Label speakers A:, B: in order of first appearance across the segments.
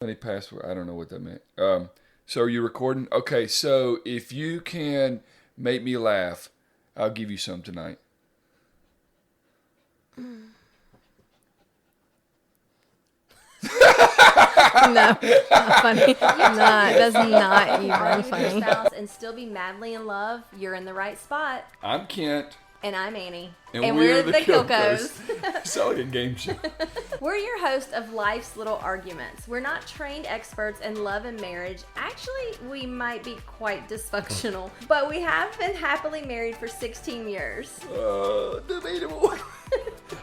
A: Funny password. I don't know what that meant. So are you recording? Okay, so if you can make me laugh, I'll give you some tonight.
B: No, not funny. That's not even
C: With
B: funny.
C: your spouse and still be madly in love, you're in the right spot.
A: I'm Kent.
C: And I'm Annie.
A: And we're the
C: Kilkos.
A: Sound like a game show.
C: We're your host of Life's Little Arguments. We're not trained experts in love and marriage. Actually, we might be quite dysfunctional, but we have been happily married for 16 years.
A: Debatable.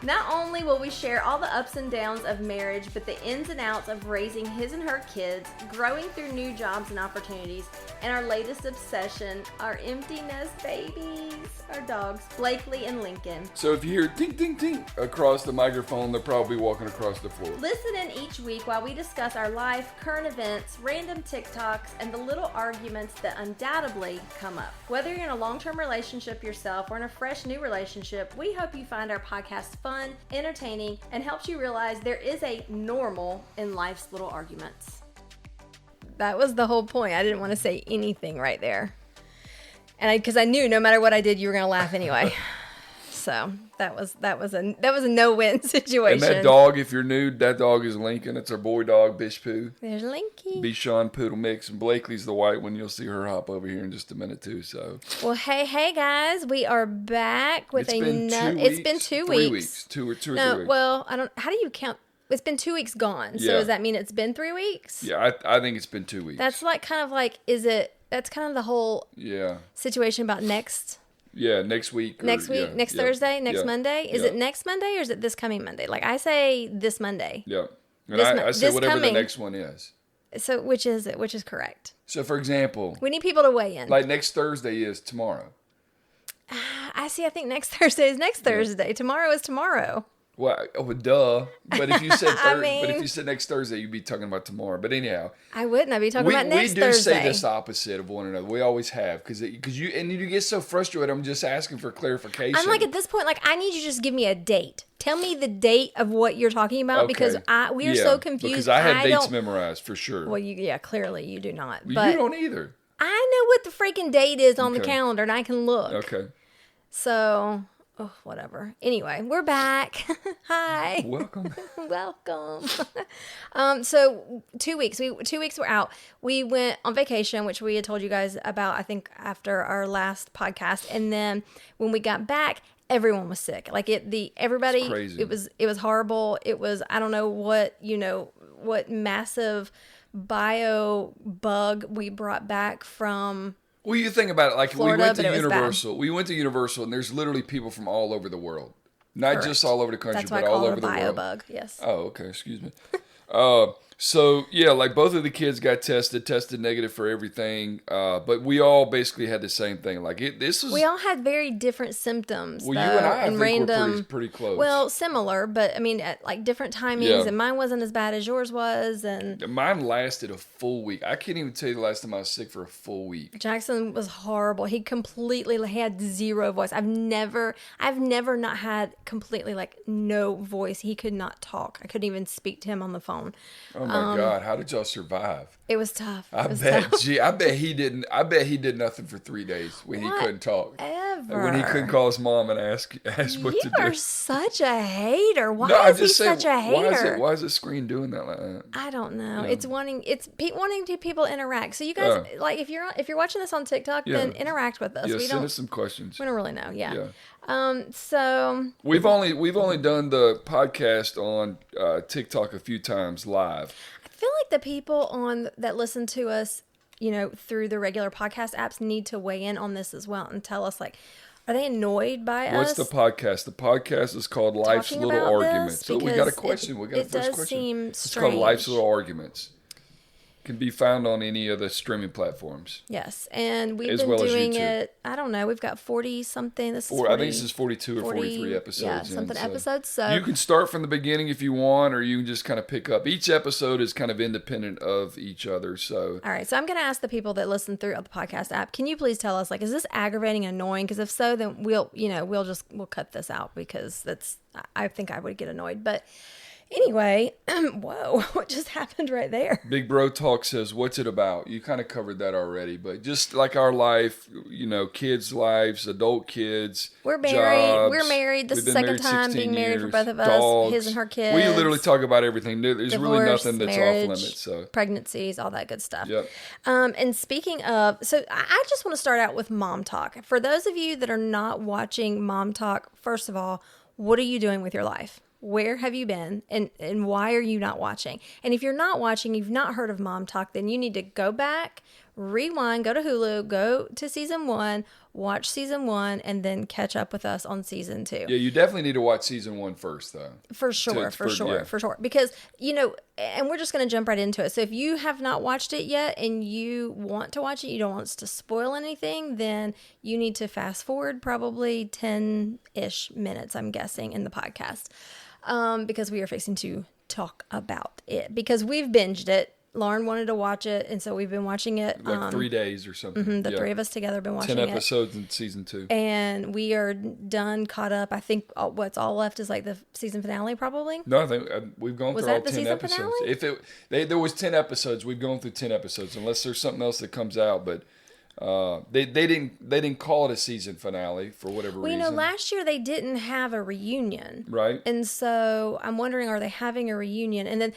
C: Not only will we share all the ups and downs of marriage, but the ins and outs of raising his and her kids, growing through new jobs and opportunities, and our latest obsession, our empty nest babies, our dogs, Blakely and Lincoln.
A: So if you hear ding, ding, ding across the microphone, they're probably walking across the floor.
C: Listen in each week while we discuss our life, current events, random TikToks, and the little arguments that undoubtedly come up. Whether you're in a long-term relationship yourself or in a fresh new relationship, we hope you find our podcast fun, entertaining, and helps you realize there is a normal in life's little arguments.
B: That was the whole point. I didn't want to say anything right there. And because I knew no matter what I did, you were going to laugh anyway. So that was a no-win situation.
A: And that dog, if you're new, that dog is Lincoln. It's our boy dog, Bish Poo.
B: There's Linky.
A: Bichon Poodle Mix, and Blakely's the white one. You'll see her hop over here in just a minute too. So,
B: well, hey guys, we are back with
A: It's been 2
B: 3
A: weeks. Two or 3
B: no,
A: weeks.
B: well, I don't. How do you count? It's been 2 weeks gone. So
A: Yeah.
B: does that mean it's been 3 weeks?
A: Yeah, I think it's been 2 weeks.
B: That's like kind of like, is it? That's kind of the whole situation about next
A: week.
B: Next Thursday, next Monday. Is it next Monday or is it this coming Monday? Like I say this Monday.
A: Yeah. And I say whatever the next one is.
B: So which is it? Which is correct?
A: So for example,
B: we need people to weigh in.
A: Like next Thursday is tomorrow.
B: I think next Thursday is next Thursday. Tomorrow is tomorrow.
A: Well, duh. But if you said but if you said next Thursday, you'd be talking about tomorrow. But anyhow,
B: I wouldn't. I'd be talking about next Thursday.
A: We do say this opposite of one another. We always have because you get so frustrated. I'm just asking for clarification.
B: I'm like at this point, like I need you to just give me a date. Tell me the date of what you're talking about because we are so confused.
A: Because I have dates memorized for sure.
B: Well, clearly you do not.
A: But you don't either.
B: I know what the freaking date is on the calendar, and I can look.
A: Okay.
B: So. Oh, whatever. Anyway, we're back. Hi.
A: Welcome.
B: Welcome. So 2 weeks. 2 weeks we're out. We went on vacation, which we had told you guys about, I think, after our last podcast. And then when we got back, everyone was sick. Like everybody.
A: It's crazy.
B: It was horrible. It was I don't know what massive bio bug we brought back from.
A: Well, you think about it, like
B: Florida,
A: we went to Universal. We went to Universal, and there's literally people from all over the world. Not just all over the country, but all over the world.
B: That's why I call it a bio bug, yes.
A: Oh, okay, excuse me. So, yeah, like both of the kids got tested negative for everything, but we all basically had the same thing. Like we
B: all had very different symptoms.
A: Well, you and I think random, we're pretty close.
B: Well, similar, but I mean, at like different timings, and mine wasn't as bad as yours was. And
A: mine lasted a full week. I can't even tell you the last time I was sick for a full week.
B: Jackson was horrible. He had zero voice. I've never not had completely like no voice. He could not talk. I couldn't even speak to him on the phone.
A: Oh my God! How did y'all survive?
B: It was tough.
A: I bet he didn't. I bet he did nothing for 3 days when he couldn't talk. When he couldn't call his mom and ask what to do.
B: You are such a hater. Why is he such a hater?
A: Why is the screen doing that like that?
B: I don't know. It's wanting people to interact. So you guys, like if you're watching this on TikTok, then interact with us.
A: Yeah, send us some questions.
B: We don't really know. Yeah. So
A: we've only done the podcast on TikTok a few times live.
B: I feel like the people that listen to us, through the regular podcast apps need to weigh in on this as well and tell us, like, are they annoyed by us?
A: What's the podcast? The podcast is called Life's Little Arguments. So we got a question. We got a first question. It's called Life's Little Arguments. Can be found on any of the streaming platforms.
B: Yes, and we've been doing it. I don't know. We've got 40 something. I think
A: this is 42 or 43 episodes.
B: Yeah, something episodes. So
A: you can start from the beginning if you want, or you can just kind of pick up. Each episode is kind of independent of each other. So
B: all right. So I'm going to ask the people that listen through the podcast app. Can you please tell us, like, is this aggravating and annoying? Because if so, then we'll cut this out because I think I would get annoyed. But Anyway, whoa, what just happened right there?
A: Big Bro Talk says, what's it about? You kind of covered that already, but just like our life, kids' lives, adult kids,
B: We're married.
A: Jobs.
B: We're married. This is the second time being married for both of us,
A: dogs.
B: his and her kids.
A: We literally talk about everything. There's
B: Divorce,
A: really nothing that's
B: marriage,
A: off limits. So
B: pregnancies, all that good stuff.
A: Yep.
B: And speaking of, so I just want to start out with Mom Talk. For those of you that are not watching Mom Talk, first of all, what are you doing with your life? Where have you been, and why are you not watching? And if you're not watching, you've not heard of Mom Talk, then you need to go back, rewind, go to Hulu, go to season 1, watch season 1, and then catch up with us on season 2.
A: Yeah, you definitely need to watch season 1 first, though.
B: For sure. Because, and we're just going to jump right into it. So if you have not watched it yet and you want to watch it, you don't want us to spoil anything, then you need to fast forward probably 10-ish minutes, I'm guessing, in the podcast. Because we are fixing to talk about it. Because we've binged it. Lauren wanted to watch it, and so we've been watching it.
A: Like 3 days or something.
B: The three of us together have been watching
A: 10
B: it.
A: episodes in season 2.
B: And we are done, caught up. I think what's all left is like the season finale, probably.
A: No, I think we've gone through all 10 episodes.
B: Finale?
A: If there was 10 episodes, we've gone through 10 episodes, unless there's something else that comes out. But they didn't call it a season finale for whatever reason.
B: Last year they didn't have a reunion,
A: right?
B: And so I'm wondering, are they having a reunion? And then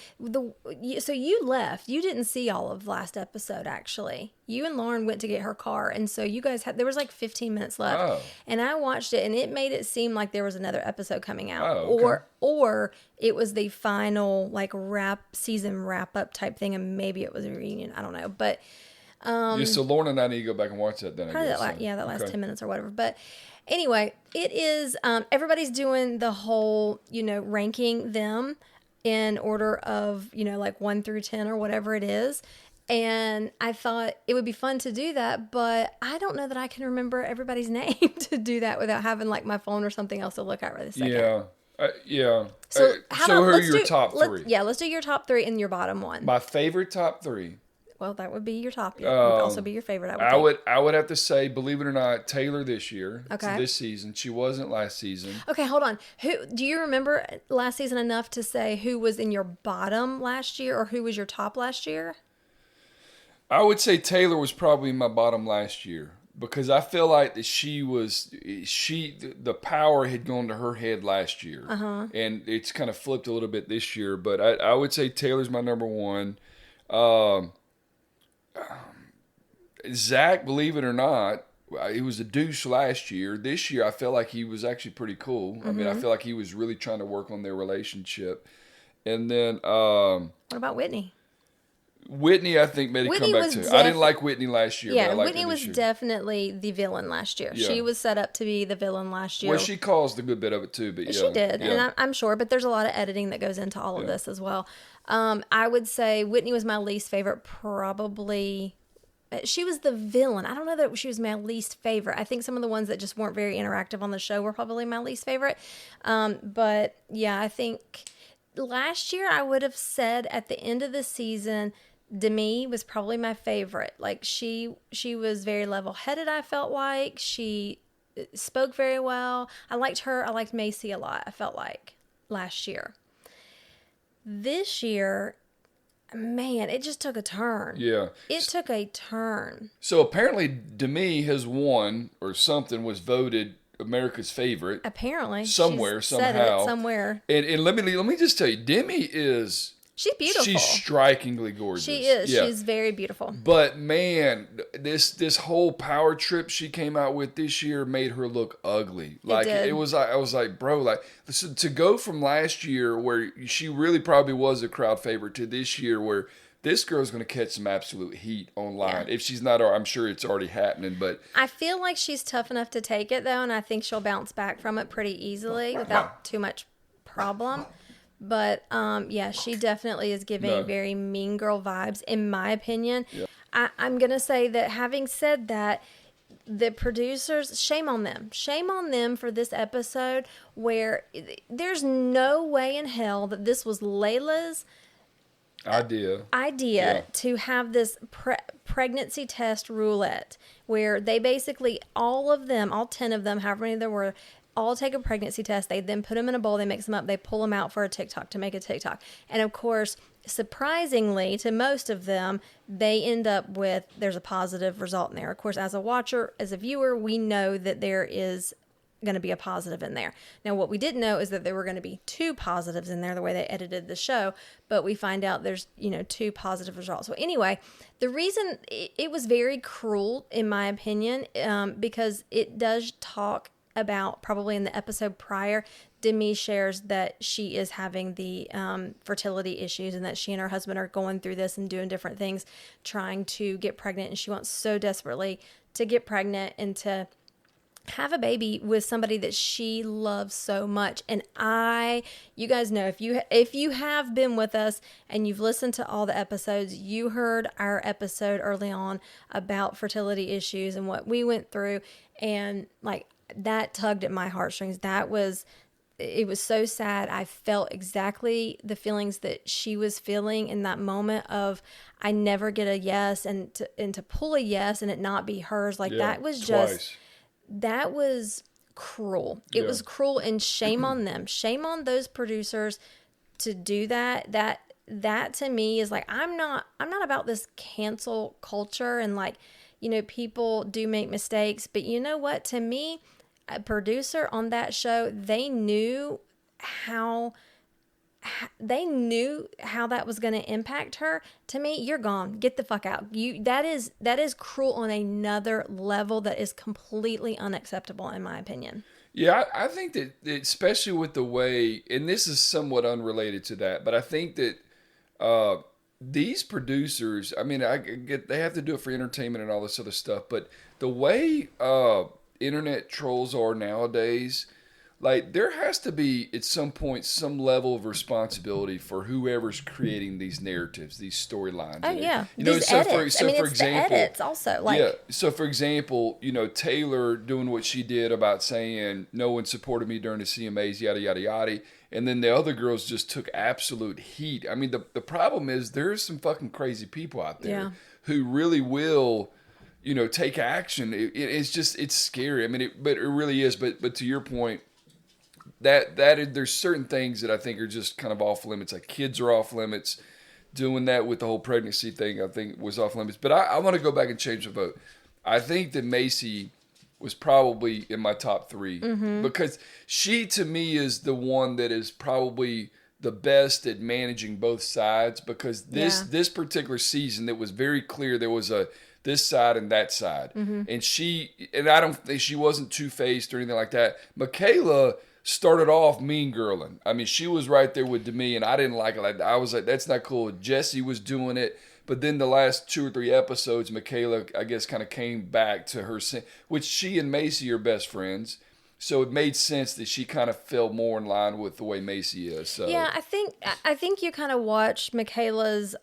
B: so you left. You didn't see all of last episode. Actually, you and Lauren went to get her car, and so you guys there was like 15 minutes left, and I watched it, and it made it seem like there was another episode coming out, or it was the final like season wrap up type thing, and maybe it was a reunion. I don't know, but.
A: So Lauren and I need to go back and watch that then.
B: Probably that last 10 minutes or whatever. But anyway, it is, everybody's doing the whole, ranking them in order of, like 1 through 10 or whatever it is. And I thought it would be fun to do that, but I don't know that I can remember everybody's name to do that without having like my phone or something else to look at right this second.
A: Yeah.
B: So
A: who are your top 3?
B: Let's do your top 3 and your bottom 1.
A: My favorite top 3.
B: Well, that would be your top. It would also be your favorite.
A: I would have to say, believe it or not, Taylor this year.
B: Okay.
A: This season. She wasn't last season.
B: Okay, hold on. Who do you remember last season enough to say who was in your bottom last year or who was your top last year?
A: I would say Taylor was probably my bottom last year because I feel like that the power had gone to her head last year, and it's kind of flipped a little bit this year. But I would say Taylor's my number 1. Zach, believe it or not, he was a douche last year. This year, I feel like he was actually pretty cool. I mean, I feel like he was really trying to work on their relationship. And then,
B: what about Whitney?
A: Whitney, I think, made it come back too. I didn't like Whitney last year.
B: Yeah,
A: but I liked
B: Whitney
A: her this
B: was
A: year.
B: Definitely the villain last year. Yeah. She was set up to be the villain last year.
A: Well, she caused a good bit of it too, but
B: she did, and I'm sure. But there's a lot of editing that goes into all of this as well. I would say Whitney was my least favorite, probably. She was the villain. I don't know that she was my least favorite. I think some of the ones that just weren't very interactive on the show were probably my least favorite. But yeah, I think last year I would have said at the end of the season, Demi was probably my favorite. Like she was very level-headed, I felt like. She spoke very well. I liked her. I liked Macy a lot, I felt like, last year. This year, man, it just took a turn.
A: Yeah.
B: It took a turn.
A: So apparently Demi has won or something, was voted America's favorite.
B: Apparently.
A: Somewhere,
B: She's
A: somehow.
B: said it somewhere.
A: And let me just tell you, Demi is...
B: She's beautiful.
A: She's strikingly gorgeous.
B: She is.
A: Yeah.
B: She's very beautiful.
A: But man, this whole power trip she came out with this year made her look ugly. Like
B: it
A: was like, I was like, bro, like listen, to go from last year where she really probably was a crowd favorite to this year where this girl's going to catch some absolute heat online. Yeah. If she's not, I'm sure it's already happening. But
B: I feel like she's tough enough to take it though, and I think she'll bounce back from it pretty easily without too much problem. But, yeah, she definitely is giving very mean girl vibes, in my opinion. Yep. I'm going to say that having said that, the producers, shame on them. Shame on them for this episode where there's no way in hell that this was Layla's idea to have this pregnancy test roulette where they basically, all 10 of them, however many there were, all take a pregnancy test. They then put them in a bowl. They mix them up. They pull them out for a TikTok to make a TikTok. And of course, surprisingly to most of them, they end up with, there's a positive result in there. Of course, as a watcher, as a viewer, we know that there is going to be a positive in there. Now, what we didn't know is that there were going to be 2 positives in there, the way they edited the show, but we find out there's, 2 positive results. So anyway, the reason it was very cruel, in my opinion, because it does talk about, probably in the episode prior, Demi shares that she is having the fertility issues and that she and her husband are going through this and doing different things, trying to get pregnant. And she wants so desperately to get pregnant and to have a baby with somebody that she loves so much. And you guys know, if you have been with us and you've listened to all the episodes, you heard our episode early on about fertility issues and what we went through, and like that tugged at my heartstrings. It was so sad. I felt exactly the feelings that she was feeling in that moment of, I never get a yes, and to pull a yes and it not be hers. Like that was just, that was cruel. It was cruel, and shame on them. Shame on those producers to do that. That to me is like, I'm not about this cancel culture, and like, people do make mistakes, but you know what? To me, a producer on that show, they knew how that was going to impact her. To me, you're gone. Get the fuck out. That is cruel on another level that is completely unacceptable, in my opinion.
A: Yeah, I think that especially with the way, and this is somewhat unrelated to that, but I think that these producers, I mean, I get they have to do it for entertainment and all this other stuff, but the way internet trolls are nowadays, like, there has to be at some point some level of responsibility for whoever's creating these narratives, these storylines.
B: Oh yeah,
A: these
B: edits.
A: For example,
B: the edits also. Like,
A: yeah. So for example, Taylor doing what she did about saying no one supported me during the CMAs, yada yada yada, and then the other girls just took absolute heat. I mean, the problem is there's some fucking crazy people out there who really will, take action. It's scary. I mean, but it really is. But to your point, there's certain things that I think are just kind of off limits. Like, kids are off limits. Doing that with the whole pregnancy thing, I think, was off limits. But I want to go back and change the vote. I think that Macy was probably in my top 3 because she, to me, is the one that is probably the best at managing both sides. Because this particular season, it was very clear there was this side and that side, and I don't think she wasn't two-faced or anything like that. Michaela started off mean girling. I mean, she was right there with Demi, and I didn't like it. Like, I was like, that's not cool. Jesse was doing it. But then the last 2 or 3 episodes, Michaela, I guess, kind of came back to her, which she and Macy are best friends. So it made sense that she kind of fell more in line with the way Macy is. So.
B: Yeah, I think you kind of watched Michaela's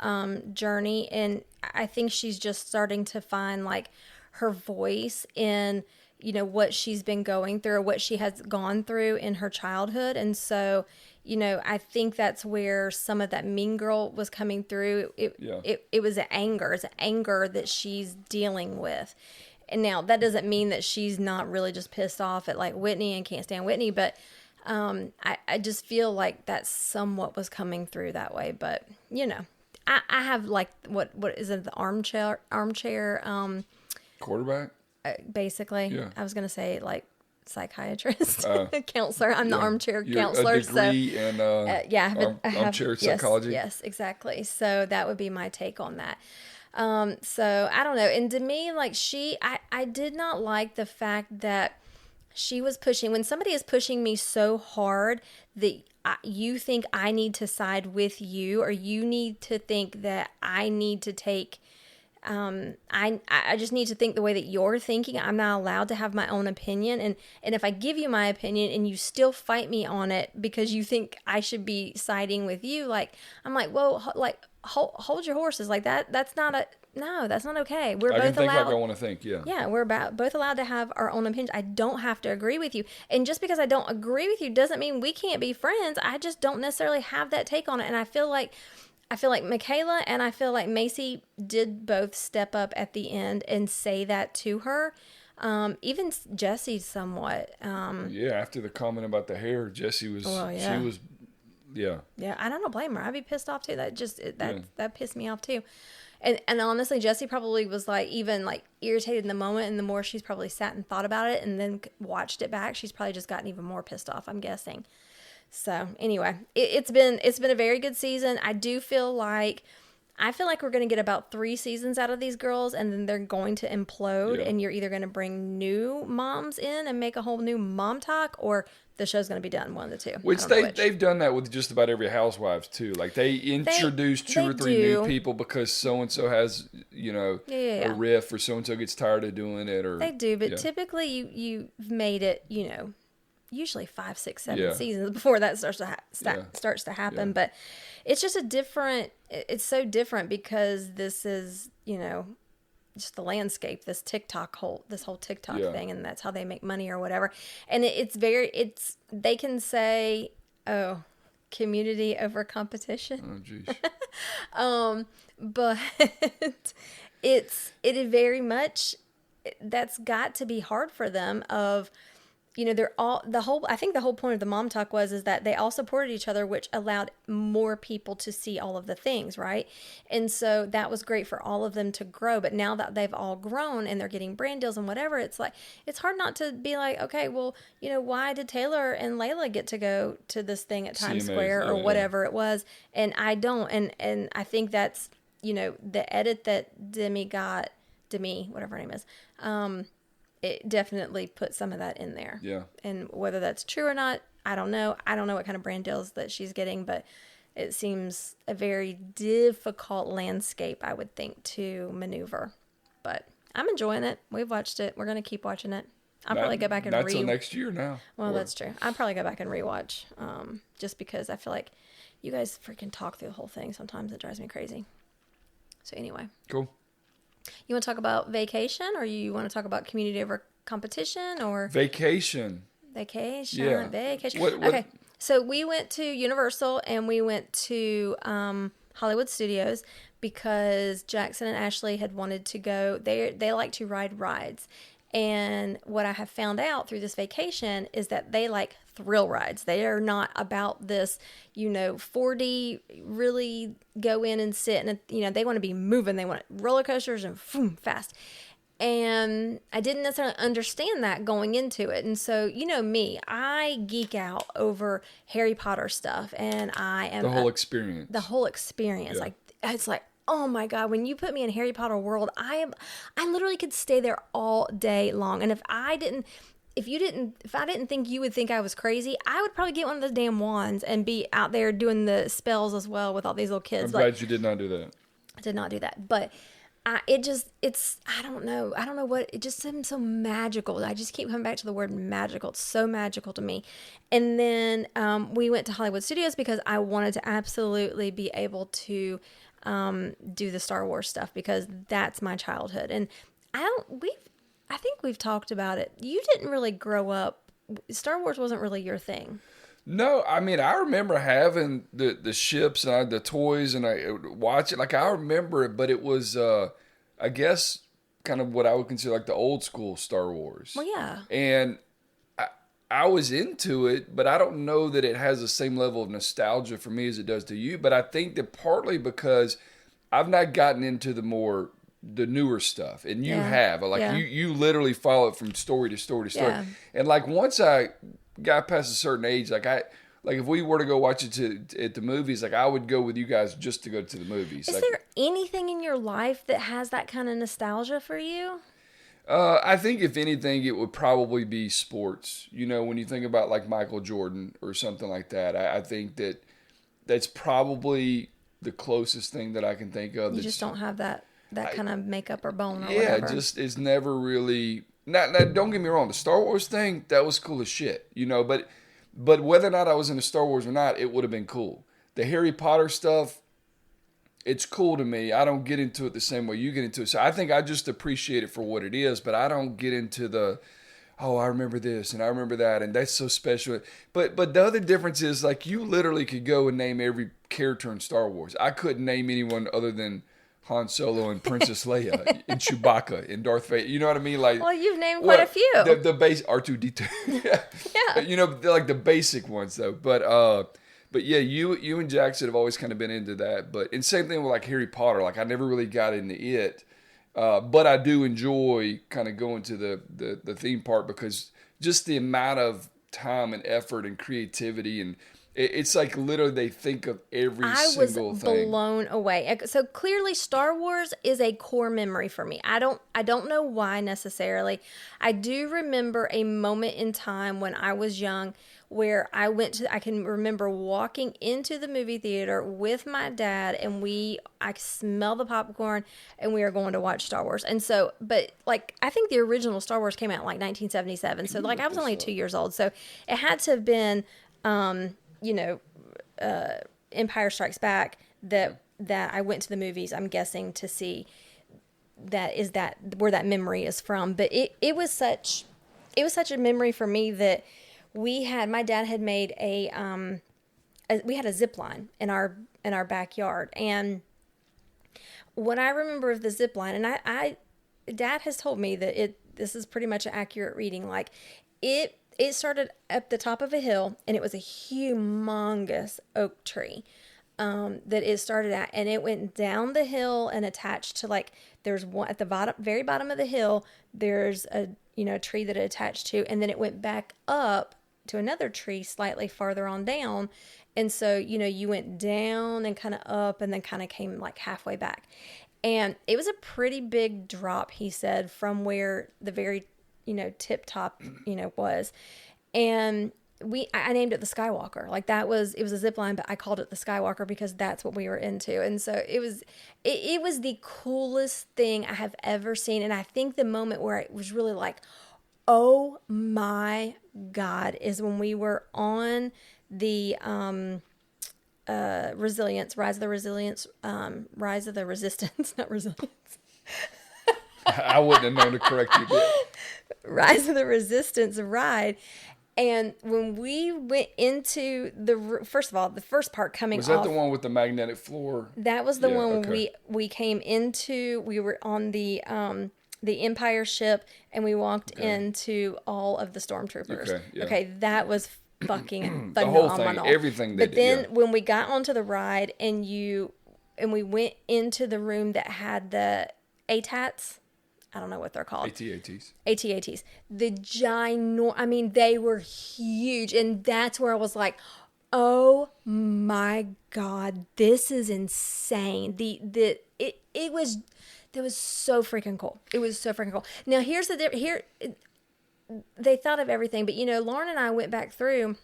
B: journey, and I think she's just starting to find like her voice in, what she's been going through or what she has gone through in her childhood. And so, I think that's where some of that mean girl was coming through. It was anger. It's anger that she's dealing with. And now that doesn't mean that she's not really just pissed off at like Whitney and can't stand Whitney, but I just feel like that somewhat was coming through that way. But I have like what is it, the armchair
A: quarterback,
B: basically.
A: Yeah.
B: I was gonna say like psychiatrist, counselor. I'm the armchair counselor.
A: A degree in
B: I have
A: armchair psychology.
B: Yes, exactly. So that would be my take on that. So I don't know. And to me, like I did not like the fact that she was pushing, when somebody is pushing me so hard that you think I need to side with you, or you need to think that I need to take, I just need to think the way that you're thinking. I'm not allowed to have my own opinion. And if I give you my opinion and you still fight me on it because you think I should be siding with you, like, I'm like, well, like, hold your horses. Like that's not okay. We're both
A: think
B: allowed.
A: Like I want to think, yeah.
B: Yeah, we're both allowed to have our own opinions. I don't have to agree with you. And just because I don't agree with you doesn't mean we can't be friends. I just don't necessarily have that take on it. And I feel like Michaela and I feel like Macy did both step up at the end and say that to her. Even Jesse somewhat.
A: Yeah, after the comment about the hair, Jessie was, she was, yeah.
B: Yeah, I don't blame her. I'd be pissed off too. That pissed me off too. And honestly, Jessie probably was like even like irritated in the moment, and the more she's probably sat and thought about it and then watched it back, she's probably just gotten even more pissed off, I'm guessing. So anyway, it's been a very good season. I feel like we're going to get about 3 seasons out of these girls, and then they're going to implode, and you're either going to bring new moms in and make a whole new MomTok, or the show's going to be done, one of the two.
A: Which they've done that with just about every Housewives too. Like they introduce 2 or 3 new people because so-and-so has, a riff, or so-and-so gets tired of doing it. Or
B: they do, but typically you've made it, usually 5, 6, 7 seasons before that starts to happen.
A: Yeah.
B: But it's just it's so different because this is, just the landscape, this whole TikTok thing, and that's how they make money or whatever. And they can say, oh, community over competition.
A: Oh, geez.
B: But it is very much, that's got to be hard for them of, they're all, I think the whole point of the MomTok is that they all supported each other, which allowed more people to see all of the things, right? And so that was great for all of them to grow. But now that they've all grown and they're getting brand deals and whatever, it's like, it's hard not to be like, okay, well, why did Taylor and Layla get to go to this thing at Times Square or whatever it was? And I don't. And I think that's, the edit that Demi, whatever her name is, it definitely put some of that in there.
A: Yeah.
B: And whether that's true or not, I don't know. I don't know what kind of brand deals that she's getting, but it seems a very difficult landscape, I would think, to maneuver. But I'm enjoying it. We've watched it. We're going to keep watching it. I'll probably go back and
A: Not till next year now.
B: Well, that's true. I'll probably go back and rewatch, just because I feel like you guys freaking talk through the whole thing. Sometimes it drives me crazy. So anyway.
A: Cool.
B: You want to talk about vacation, or you want to talk about community over competition, or
A: vacation?
B: Yeah. Vacation.
A: What?
B: Okay, so we went to Universal and we went to Hollywood Studios because Jackson and Ashley had wanted to go. They like to ride rides. And what I have found out through this vacation is that they like thrill rides. They are not about this, 4D, really go in and sit. And, they want to be moving. They want roller coasters and fast. And I didn't necessarily understand that going into it. And so, me, I geek out over Harry Potter stuff. And I am...
A: The whole experience.
B: Yeah. Like, it's like, oh my God, when you put me in Harry Potter world, I literally could stay there all day long. And if I didn't think you would think I was crazy, I would probably get one of those damn wands and be out there doing the spells as well with all these little kids.
A: I'm glad you did not do that.
B: I did not do that. But I don't know what, it just seems so magical. I just keep coming back to the word magical. It's so magical to me. And then we went to Hollywood Studios because I wanted to absolutely be able to do the Star Wars stuff because that's my childhood. And I think we've talked about it. You didn't really grow up. Star Wars wasn't really your thing.
A: No, I mean, I remember having the ships and the toys, and I would watch it. Like, I remember it, but it was, I guess, kind of what I would consider like the old school Star Wars.
B: Well, yeah.
A: And I was into it, but I don't know that it has the same level of nostalgia for me as it does to you. But I think that partly because I've not gotten into the newer stuff, and you have. Like, you literally follow it from story to story to story.
B: Yeah.
A: And like, once I got past a certain age, like if we were to go watch it at the movies, like I would go with you guys just to go to the movies.
B: Is there anything in your life that has that kind of nostalgia for you?
A: I think if anything, it would probably be sports. When you think about like Michael Jordan or something like that, I think that's probably the closest thing that I can think of.
B: You just don't have that kind of makeup or bone or whatever.
A: Yeah, just it's never really. Now, don't get me wrong. The Star Wars thing, that was cool as shit. But whether or not I was into Star Wars or not, it would have been cool. The Harry Potter stuff, it's cool to me. I don't get into it the same way you get into it. So I think I just appreciate it for what it is, but I don't get into I remember this and I remember that and that's so special. But the other difference is, like, you literally could go and name every character in Star Wars. I couldn't name anyone other than Han Solo and Princess Leia and Chewbacca and Darth Vader. You know what I mean? Like,
B: Well, you've named quite a few.
A: The base R2D2.
B: Yeah.
A: You know, they're like the basic ones though. But yeah, you and Jackson have always kind of been into that. And same thing with like Harry Potter. Like I never really got into it, but I do enjoy kind of going to the theme park because just the amount of time and effort and creativity and it's like literally they think of every single thing.
B: I was blown away. So clearly Star Wars is a core memory for me. I don't know why necessarily. I do remember a moment in time when I was young where I can remember walking into the movie theater with my dad and I smell the popcorn and we are going to watch Star Wars. And so, but like, I think the original Star Wars came out in like 1977. So like I was only 2 years old. So it had to have been, Empire Strikes Back that I went to the movies, I'm guessing, to see where that memory is from. But it was such a memory for me that my dad had made we had a zip line in our backyard. And what I remember of the zip line, and Dad has told me that this is pretty much an accurate reading. Like it started up the top of a hill, and it was a humongous oak tree that it started at, and it went down the hill and attached to like there's one at the very bottom of the hill. There's a tree that it attached to, and then it went back up to another tree slightly farther on down, and so you went down and kind of up, and then kind of came like halfway back, and it was a pretty big drop. He said from where the very tip top, was. And I named it the Skywalker. Like it was a zip line, but I called it the Skywalker because that's what we were into. And so it was the coolest thing I have ever seen. And I think the moment where it was really like, oh my God, is when we were on the, Rise of the Resistance, not Resilience.
A: I wouldn't have known to correct you there.
B: Rise of the Resistance ride. And when we went into first of all, the first part coming off.
A: Was that the one with the magnetic floor?
B: That was the one when we came into, we were on the Empire ship and we walked into all of the stormtroopers. Okay, that was fucking phenomenal.
A: The whole thing, everything they
B: did. But then when we got onto the ride and we went into the room that had the ATATs, I don't know what they're called.
A: AT-ATs.
B: AT-ATs. They were huge. And that's where I was like, oh my God, this is insane. That was so freaking cool. It was so freaking cool. Now they thought of everything, but Lauren and I went back through,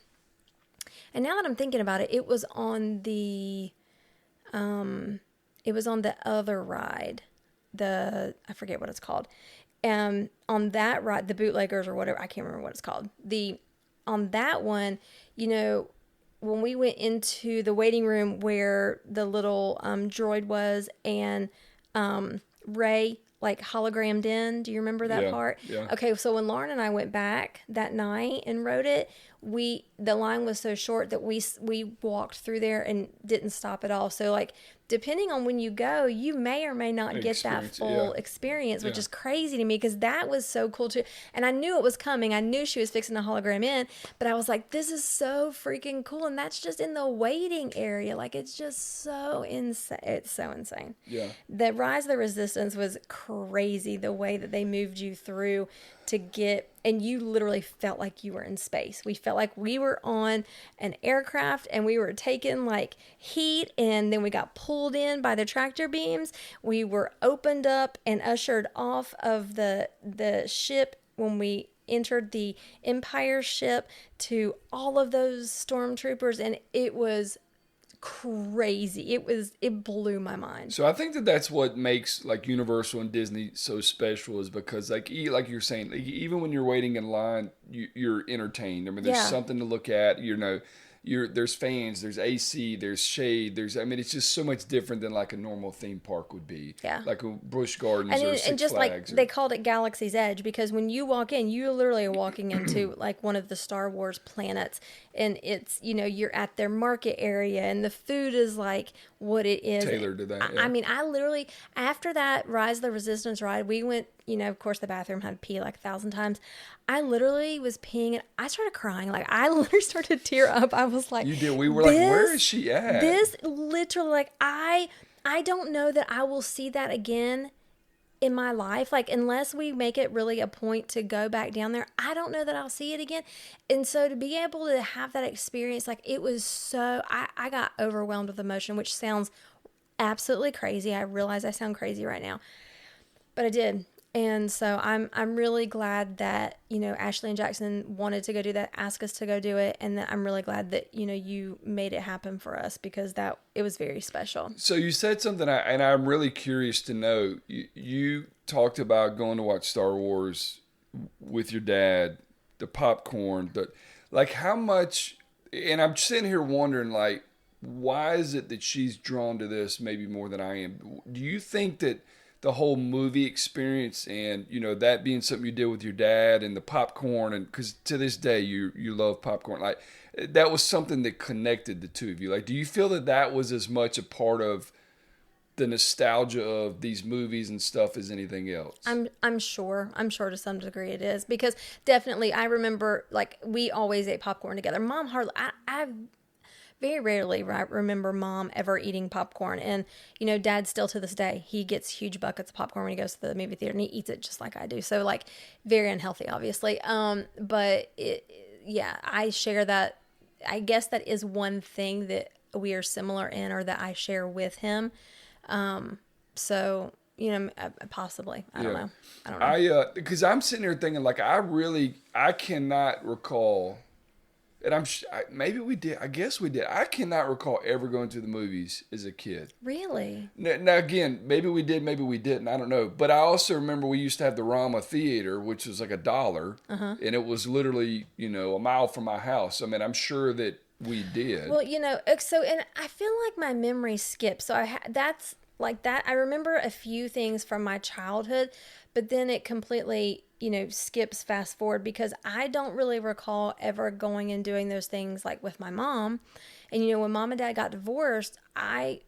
B: and now that I'm thinking about it, it was on the other ride. I forget what it's called. On that ride, the bootleggers or whatever, I can't remember what it's called. On that one, when we went into the waiting room where the little droid was and Rey like hologrammed in. Do you remember that part?
A: Yeah.
B: Okay, so when Lauren and I went back that night and rode it, the line was so short that we walked through there and didn't stop at all. So like depending on when you go, you may or may not get that full experience, which is crazy to me because that was so cool too. And I knew it was coming. I knew she was fixing a hologram in, but I was like, this is so freaking cool. And that's just in the waiting area. Like it's just so insane. It's so insane.
A: Yeah.
B: The Rise of the Resistance was crazy. The way that they moved you through to get, and you literally felt like you were in space. We felt like we were on an aircraft and we were taking like heat, and then we got pulled in by the tractor beams. We were opened up and ushered off of the ship when we entered the Empire ship to all of those stormtroopers, and it was crazy. It blew my mind.
A: So I think that's what makes like Universal and Disney so special, is because like you're saying, like, even when you're waiting in line, you're entertained. I mean, there's something to look at. There's fans, there's AC, there's shade, it's just so much different than like a normal theme park would be.
B: Yeah.
A: Like a Busch Gardens or Six
B: and just
A: Flags.
B: Like they called it Galaxy's Edge because when you walk in, you literally are walking into like one of the Star Wars planets. and it's, you're at their market area and the food is like what it is.
A: Tailored to that. Yeah.
B: I mean, I literally, after that Rise of the Resistance ride, we went, of course the bathroom had to pee like 1,000 times. I literally was peeing and I started crying. Like I literally started to tear up. I was like,
A: you did. We were like, where is she at?
B: This literally, like, I don't know that I will see that again in my life. Like, unless we make it really a point to go back down there, I don't know that I'll see it again. And so to be able to have that experience, like, it was so, I got overwhelmed with emotion, which sounds absolutely crazy. I realize I sound crazy right now, but I did. And so I'm really glad that, Ashley and Jackson wanted to go do that, ask us to go do it. And that I'm really glad that, you made it happen for us, because it was very special.
A: So you said something, and I'm really curious to know. You talked about going to watch Star Wars with your dad, the popcorn, like how much, and I'm sitting here wondering, like, why is it that she's drawn to this maybe more than I am? Do you think that the whole movie experience and, that being something you did with your dad and the popcorn, and because to this day you love popcorn, like that was something that connected the two of you? Like, do you feel that was as much a part of the nostalgia of these movies and stuff as anything else?
B: I'm sure to some degree it is, because definitely I remember, like, we always ate popcorn together. Mom hardly, I very rarely remember Mom ever eating popcorn. And, Dad still to this day, he gets huge buckets of popcorn when he goes to the movie theater, and he eats it just like I do. So, like, very unhealthy, obviously. But I share that. I guess that is one thing that we are similar in, or that I share with him. So, possibly. I don't know.
A: Because I'm sitting here thinking, like, I cannot recall. And maybe we did. I guess we did. I cannot recall ever going to the movies as a kid.
B: Really?
A: Now again, maybe we did, maybe we didn't. I don't know. But I also remember we used to have the Rama Theater, which was like $1, and it was literally, a mile from my house. I mean, I'm sure that we did.
B: Well, so, and I feel like my memory skips. So that's like that. I remember a few things from my childhood, but then it completely, skips fast forward, because I don't really recall ever going and doing those things like with my mom. And, when Mom and Dad got divorced, I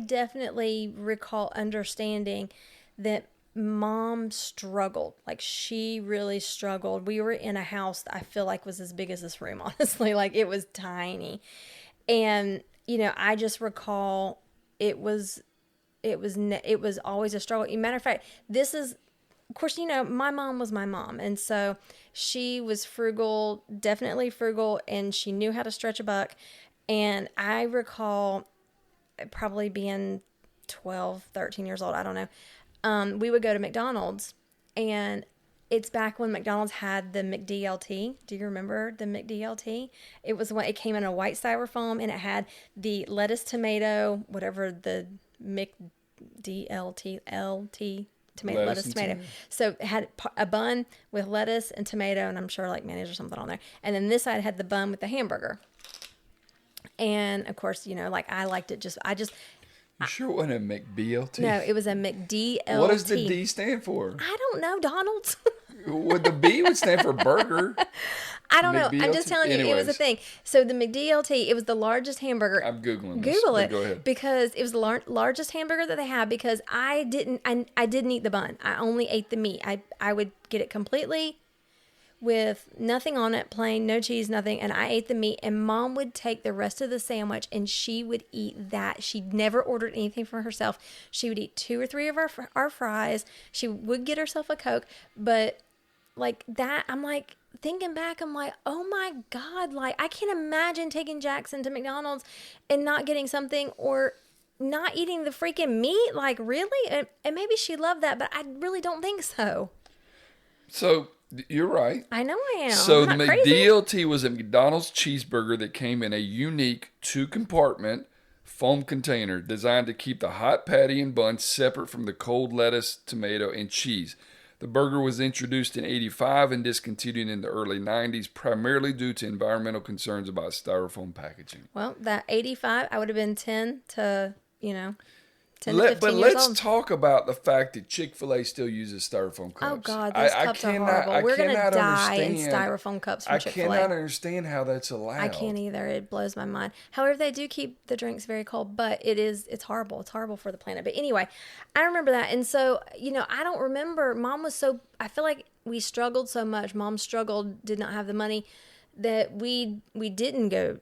B: definitely recall understanding that Mom struggled. Like, she really struggled. We were in a house that I feel like was as big as this room, honestly. Like, it was tiny. And, I just recall it was always a struggle. Matter of fact, of course, my mom was my mom. And so she was frugal, definitely frugal, and she knew how to stretch a buck. And I recall probably being 12, 13 years old. I don't know. We would go to McDonald's, and it's back when McDonald's had the McDLT. Do you remember the McDLT? It came in a white styrofoam, and it had the lettuce, tomato, whatever the McDLT, tomato, lettuce, tomato. So it had a bun with lettuce and tomato, and I'm sure like mayonnaise or something on there. And then this side had the bun with the hamburger. And of course, like I liked it
A: You sure it wasn't a McBLT?
B: No, it was a McDLT.
A: What does the D stand for?
B: I don't know, Donald's.
A: Well, the B would stand for burger.
B: I don't know. I'm just telling you, it was a thing. So the McDLT, it was the largest hamburger.
A: I'm Googling
B: this. Google it.
A: Go ahead.
B: Because it was the largest hamburger that they had, because I didn't eat the bun. I only ate the meat. I would get it completely with nothing on it, plain, no cheese, nothing, and I ate the meat, and Mom would take the rest of the sandwich and she would eat that. She never ordered anything for herself. She would eat 2 or 3 of our fries. She would get herself a Coke, but like that, I'm like, thinking back, I'm like, oh my God, like I can't imagine taking Jackson to McDonald's and not getting something, or not eating the freaking meat. Like, really? And maybe she loved that, but I really don't think so.
A: So you're right.
B: I know I am.
A: So the McDLT
B: crazy.
A: was a McDonald's cheeseburger that came in a unique 2-compartment foam container designed to keep the hot patty and bun separate from the cold lettuce, tomato, and cheese. The burger was introduced in 1985 and discontinued in the early 90s, primarily due to environmental concerns about styrofoam packaging.
B: Well, that 1985, I would have been 10 to, 10 to 15 years
A: let's
B: old.
A: talk about the fact that Chick-fil-A still uses styrofoam cups.
B: Oh God, those cups are horrible. We're gonna die in styrofoam cups from Chick-fil-A.
A: I cannot understand how that's allowed.
B: I can't either. It blows my mind. However, they do keep the drinks very cold, but it's horrible. It's horrible for the planet. But anyway, I remember that. And so, I don't remember. I feel like we struggled so much. Mom struggled, did not have the money, that we didn't go,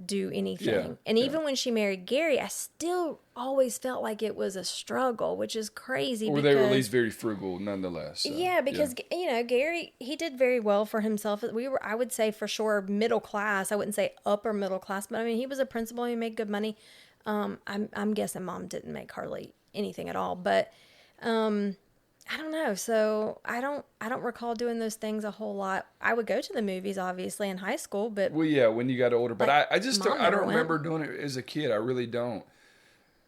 B: do anything.
A: Yeah,
B: and even when she married Gary, I still always felt like it was a struggle, which is crazy.
A: Or they were at least very frugal nonetheless. So,
B: yeah, because, Gary, he did very well for himself. I would say for sure, middle class. I wouldn't say upper middle class, but I mean, he was a principal. He made good money. I'm guessing Mom didn't make hardly anything at all, but, I don't know. So I don't recall doing those things a whole lot. I would go to the movies, obviously, in high school, but
A: well, yeah, when you got older. But I just I don't remember
B: went.
A: doing it as a kid. I really don't.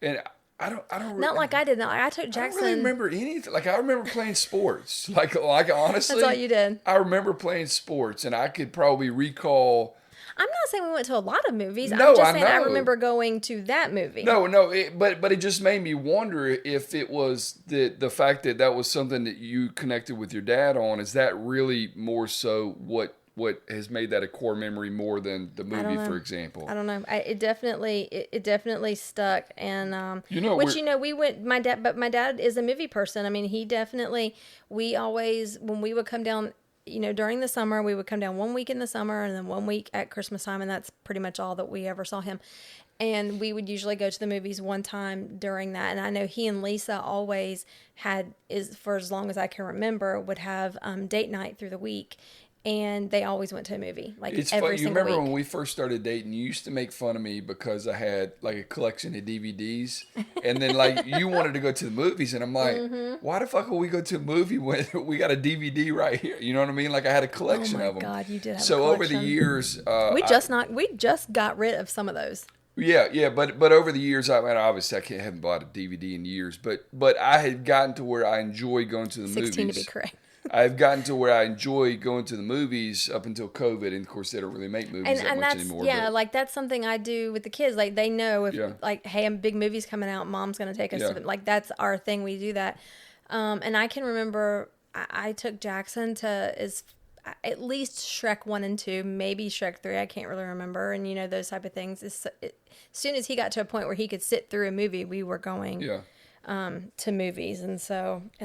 A: And I don't.
B: Not like I did. Not like I took Jackson.
A: I don't really remember anything. Like I remember playing sports. Like honestly,
B: that's all you did.
A: I remember playing sports, and I could probably recall.
B: I'm not saying we went to a lot of movies.
A: No,
B: I'm just saying I
A: know.
B: remember going to that movie.
A: No, but it just made me wonder if it was the fact that was something that you connected with your dad on. Is that really more so what has made that a core memory more than the movie, for example?
B: I don't know. It definitely stuck, and we went. My dad is a movie person. I mean, we always when we would come down. During the summer, we would come down 1 week in the summer and then 1 week at Christmas time. And that's pretty much all that we ever saw him. And we would usually go to the movies one time during that. And I know he and Lisa always for as long as I can remember, would have date night through the week. And they always went to a movie,
A: it's
B: every
A: fun.
B: single
A: You remember
B: week.
A: when we first started dating, you used to make fun of me because I had like a collection of DVDs. And then like you wanted to go to the movies. And I'm like, why the fuck would we go to a movie when we got a DVD right here? You know what I mean? Like I had a collection of them.
B: Oh my God, you did have a
A: So over the
B: collection.
A: years...
B: we just got rid of some of those.
A: Yeah, but over the years, obviously I haven't bought a DVD in years, but I had gotten to where I enjoy going to the
B: 16
A: movies.
B: to be correct.
A: I've gotten to where I enjoy going to the movies up until COVID, and of course they don't really make movies that much anymore.
B: Yeah, like that's something I do with the kids. Like they know if like, hey, a big movie's coming out, Mom's gonna take us to it. Like that's our thing. We do that. And I can remember I took Jackson to at least Shrek 1 and 2, maybe Shrek 3. I can't really remember. And those type of things. As soon as he got to a point where he could sit through a movie, we were going. Yeah. To movies, and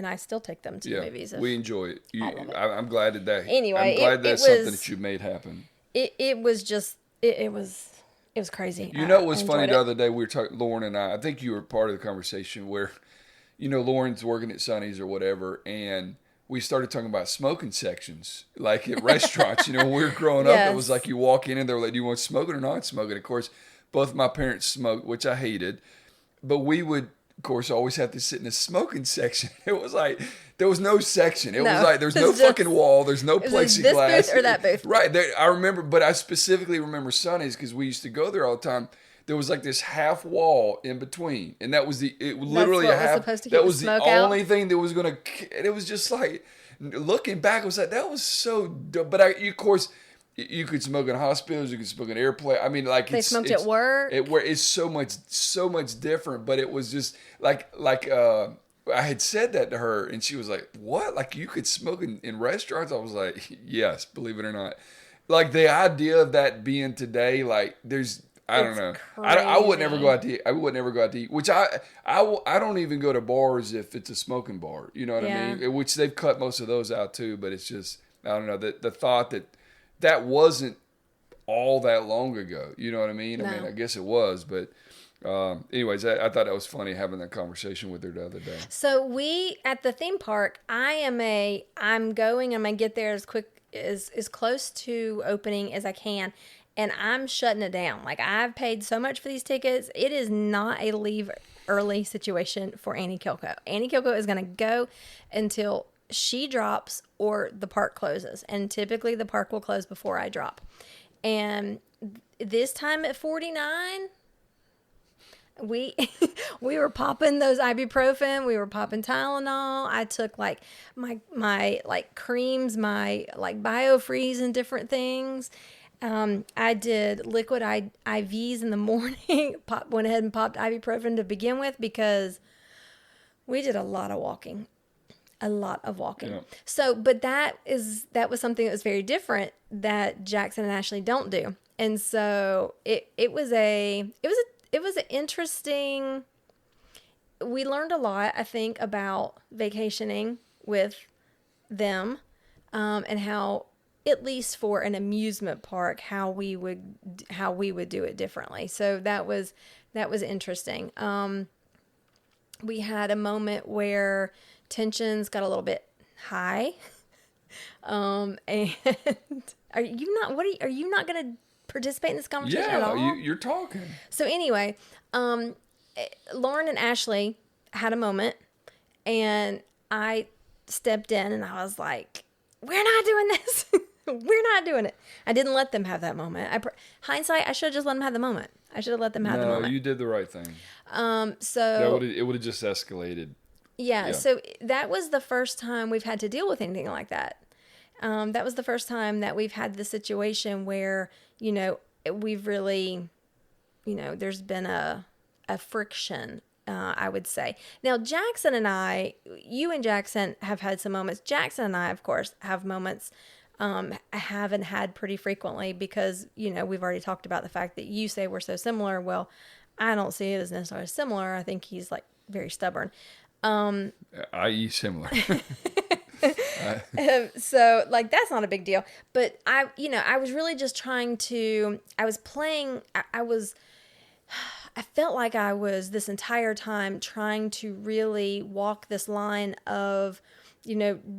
B: I still take them to the movies.
A: We enjoy it. I'm glad that.
B: Anyway,
A: I'm glad that's something that you made happen.
B: It was crazy.
A: It was funny the other day. We were talking, Lauren and I think you were part of the conversation where, Lauren's working at Sonny's or whatever, and we started talking about smoking sections, like at restaurants. When we were growing up, it was like you walk in and they were like, "Do you want to smoke it or not smoke it?" Of course, both my parents smoked, which I hated, but we would. Of course, always have to sit in a smoking section. It was like there was no section. It was like there's no fucking wall. There's no plexiglass.
B: This booth or that booth?
A: Right. I remember, but I specifically remember Sonny's because we used to go there all the time. There was like this half wall in between, and that was literally a half. That was the only thing that was gonna. And it was just like looking back, it was like that was so. But of course. You could smoke in hospitals. You could smoke in airplane. I mean, like
B: they smoked at work.
A: It's so much different. But it was just like I had said that to her, and she was like, "What? Like you could smoke in restaurants?" I was like, "Yes, believe it or not." Like the idea of that being today, like I don't know. I would never go out to eat. I would never go out to eat. Which I don't even go to bars if it's a smoking bar. You know what I mean? Which they've cut most of those out too. But it's just I don't know the thought that wasn't all that long ago. You know what I mean? No. I mean, I guess it was, but anyways, I thought that was funny having that conversation with her the other day.
B: So we, at the theme park, I'm going to get there as close to opening as I can. And I'm shutting it down. Like I've paid so much for these tickets. It is not a leave early situation for Annie Kilco. Annie Kilco is going to go until she drops or the park closes, and typically the park will close before I drop. And this time at 49, we were popping those ibuprofen, we were popping Tylenol. I took like my like creams, my like BioFreeze and different things. I did liquid IVs in the morning. Went ahead and popped ibuprofen to begin with because we did a lot of walking. A lot of walking.
A: Yeah.
B: So, but that was something that was very different that Jackson and Ashley don't do. And so it was an interesting, we learned a lot, I think, about vacationing with them, and how, at least for an amusement park, how we would do it differently. So that was interesting. We had a moment where tensions got a little bit high. And are you not going to participate in this conversation at all?
A: You're talking.
B: So anyway, Lauren and Ashley had a moment, and I stepped in and I was like, we're not doing this. We're not doing it. I didn't let them have that moment. Hindsight, I should have just let them have the moment. I should have let them have the moment.
A: No, you did the right thing.
B: So
A: it would have just escalated.
B: Yeah, so that was the first time we've had to deal with anything like that. That was the first time that we've had the situation where, we've really, there's been a friction, I would say. Now, Jackson and I, you and Jackson have had some moments. Jackson and I, of course, have moments, haven't had pretty frequently because, we've already talked about the fact that you say we're so similar. Well, I don't see it as necessarily similar. I think he's like very stubborn.
A: I.e. similar.
B: So like, that's not a big deal, but I was really just I felt like I was this entire time trying to really walk this line of,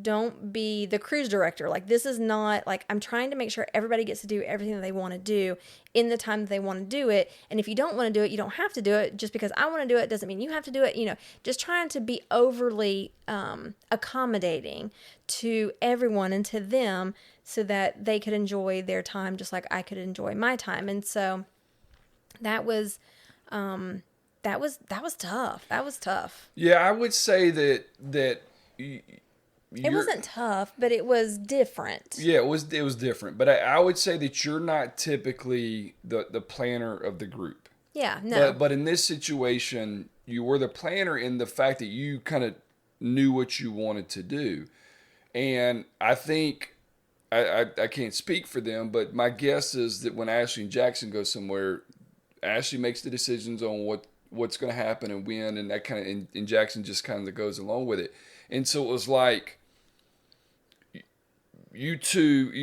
B: don't be the cruise director. Like, this is not like, I'm trying to make sure everybody gets to do everything that they want to do in the time that they want to do it. And if you don't want to do it, you don't have to do it. Just because I want to do it doesn't mean you have to do it. Just trying to be overly accommodating to everyone and to them so that they could enjoy their time just like I could enjoy my time. And so that was tough. That was tough.
A: Yeah, I would say that.
B: It wasn't tough, but it was different.
A: Yeah, it was different. But I would say that you're not typically the planner of the group.
B: Yeah, no.
A: But in this situation, you were the planner in the fact that you kind of knew what you wanted to do. And I think, I can't speak for them, but my guess is that when Ashley and Jackson go somewhere, Ashley makes the decisions on what's going to happen and when, and that kind of, and Jackson just kind of goes along with it. And so it was like, you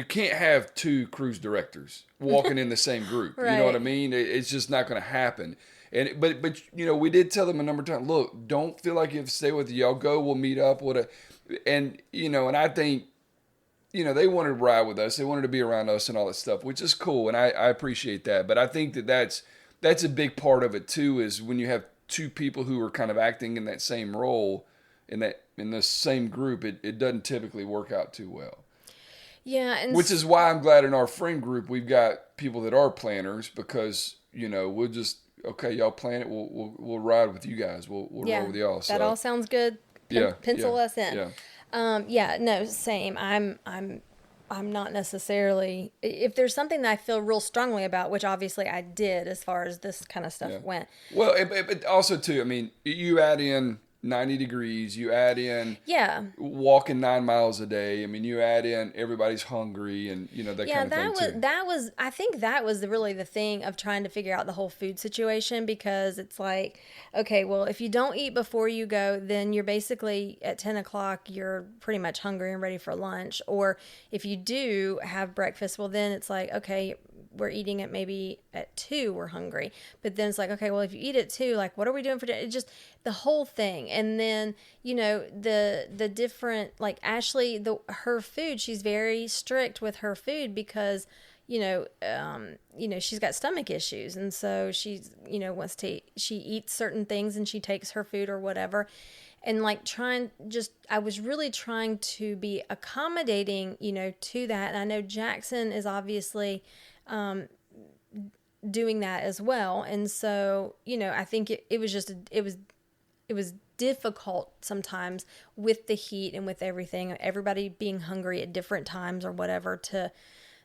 A: can't have two cruise directors walking in the same group.
B: Right.
A: You know what I mean? It's just not going to happen. And but we did tell them a number of times, look, don't feel like you have to stay with you. Y'all go, we'll meet up. And I think, they wanted to ride with us. They wanted to be around us and all that stuff, which is cool. And I appreciate that. But I think that's a big part of it too, is when you have two people who are kind of acting in that same role, in the same group, it doesn't typically work out too well.
B: Yeah, and
A: which is why I'm glad in our friend group we've got people that are planners, because we'll just, okay, y'all plan it, we'll ride with you guys, we'll roll with y'all. So
B: that all sounds good. Pencil us in. No, same. I'm not necessarily, if there's something that I feel real strongly about, which obviously I did as far as this kind of stuff went.
A: Well, but also too, I mean, you add in 90 degrees, you add in walking 9 miles a day. I mean, you add in everybody's hungry and that kind of thing too.
B: I think that was really the thing of trying to figure out the whole food situation, because it's like, okay, well, if you don't eat before you go, then you're basically at 10 o'clock, you're pretty much hungry and ready for lunch. Or if you do have breakfast, well, then it's like, okay, we're eating it maybe at 2, we're hungry. But then it's like, okay, well, if you eat at 2, like, what are we doing for dinner? It just, the whole thing. And then, the different, like Ashley, her food, she's very strict with her food because, she's got stomach issues. And so she's, she eats certain things and she takes her food or whatever. And like I was really trying to be accommodating, to that. And I know Jackson is obviously doing that as well. And so, I think it was difficult sometimes with the heat and with everything, everybody being hungry at different times or whatever, to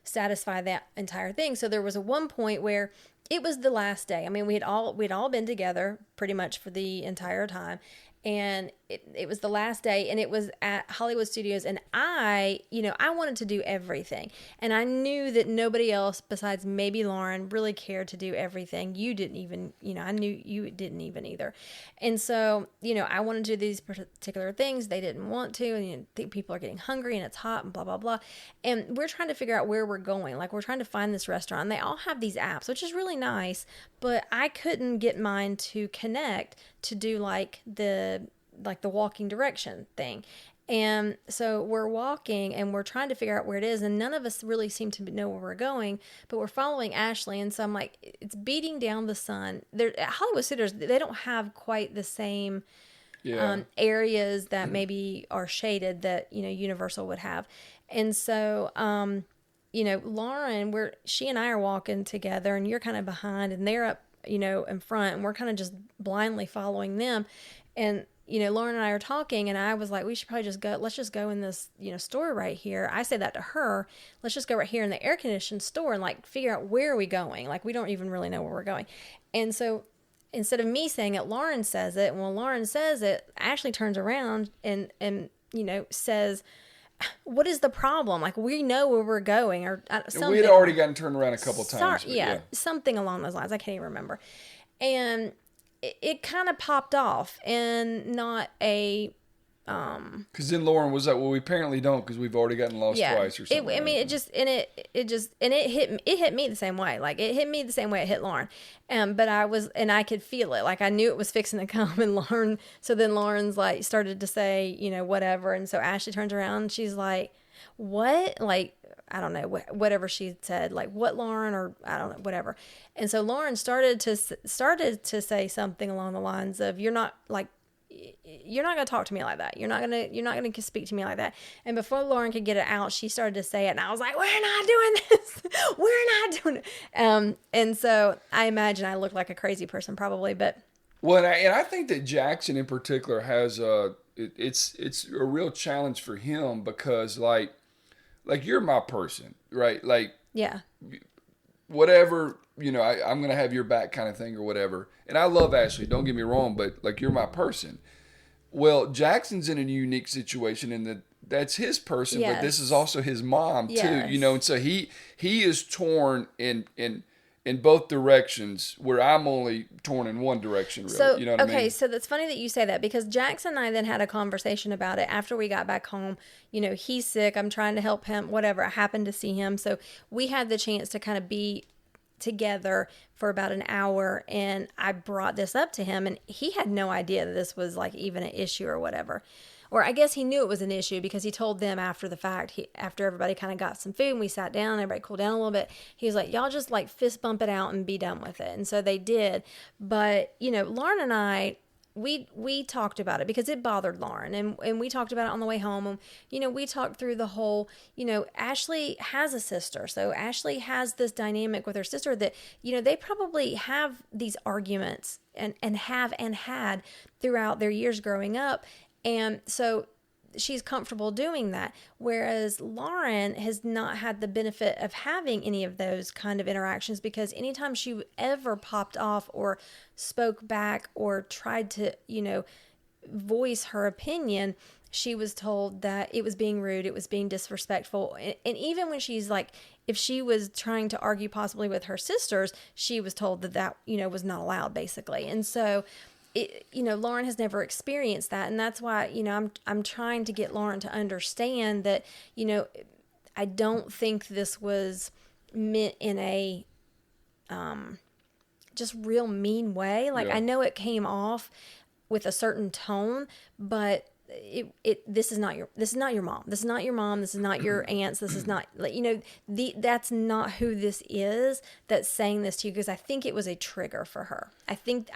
B: satisfy that entire thing. So there was a one point where it was the last day. I mean, we'd all been together pretty much for the entire time. And it was the last day, and it was at Hollywood Studios, and I wanted to do everything. And I knew that nobody else besides maybe Lauren really cared to do everything. You didn't even, I knew you didn't even either. And so, I wanted to do these particular things. They didn't want to, and people are getting hungry, and it's hot, and blah, blah, blah. And we're trying to figure out where we're going. Like, we're trying to find this restaurant. And they all have these apps, which is really nice, but I couldn't get mine to connect to do like the walking direction thing. And so we're walking and we're trying to figure out where it is, and none of us really seem to know where we're going, but we're following Ashley. And so I'm like, it's beating down the sun. They're at Hollywood Studios, they don't have quite the same areas that maybe are shaded that Universal would have. And so Lauren, she and I are walking together, and you're kind of behind, and they're up in front, and we're kind of just blindly following them. And, Lauren and I are talking, and I was like, we should probably let's just go in this, store right here. I said that to her. Let's just go right here in the air conditioned store and like figure out where are we going? Like, we don't even really know where we're going. And so instead of me saying it, Lauren says it. And when Lauren says it, Ashley turns around and says, what is the problem? Like, we know where we're going, or something.
A: We had already gotten turned around a couple times.
B: Yeah, something along those lines. I can't even remember. And it kind of popped off, and not a...
A: Because then Lauren was like, well, we apparently don't, because we've already gotten lost twice or something.
B: It hit me the same way. Like, it hit me the same way it hit Lauren. But I could feel it. Like, I knew it was fixing to come, and then Lauren's like, started to say, whatever. And so Ashley turns around and she's like, what? Like, I don't know, whatever she said, like, what, Lauren, or I don't know, whatever. And so Lauren started to say something along the lines of, you're not going to talk to me like that. You're not going to speak to me like that. And before Lauren could get it out, she started to say it, and I was like, we're not doing this. We're not doing it. And so I imagine I look like a crazy person probably, but.
A: Well, and I think that Jackson in particular has it's a real challenge for him, because like you're my person, right? Like,
B: yeah,
A: whatever, I'm going to have your back kind of thing or whatever. And I love Ashley, don't get me wrong, but like, you're my person. Well, Jackson's in a unique situation in that that's his person, but this is also his mom too, and so he is torn in both directions, where I'm only torn in one direction, really.
B: So,
A: you know what I mean?
B: Okay, so that's funny that you say that, because Jackson and I then had a conversation about it after we got back home. He's sick. I'm trying to help him, whatever. I happened to see him. So we had the chance to kind of be together for about an hour, and I brought this up to him, and he had no idea that this was like even an issue or whatever. Or I guess he knew it was an issue, because he told them after the fact, after everybody kind of got some food and we sat down, everybody cooled down a little bit, he was like, y'all just like fist bump it out and be done with it. And so they did. But, Lauren and I, we talked about it because it bothered Lauren, and we talked about it on the way home. And, we talked through the whole, Ashley has a sister. So Ashley has this dynamic with her sister that, they probably have these arguments and had throughout their years growing up. And so she's comfortable doing that. Whereas Lauren has not had the benefit of having any of those kind of interactions, because anytime she ever popped off or spoke back or tried to, voice her opinion, she was told that it was being rude, it was being disrespectful. And even when she's like, if she was trying to argue possibly with her sisters, she was told that, was not allowed, basically. And so Lauren has never experienced that. And that's why, I'm trying to get Lauren to understand that, I don't think this was meant in a, just real mean way. Like, I know it came off with a certain tone, but this is not your mom. This is not your mom. This is not your aunts. This is not, that's not who this is that's saying this to you, because I think it was a trigger for her. I think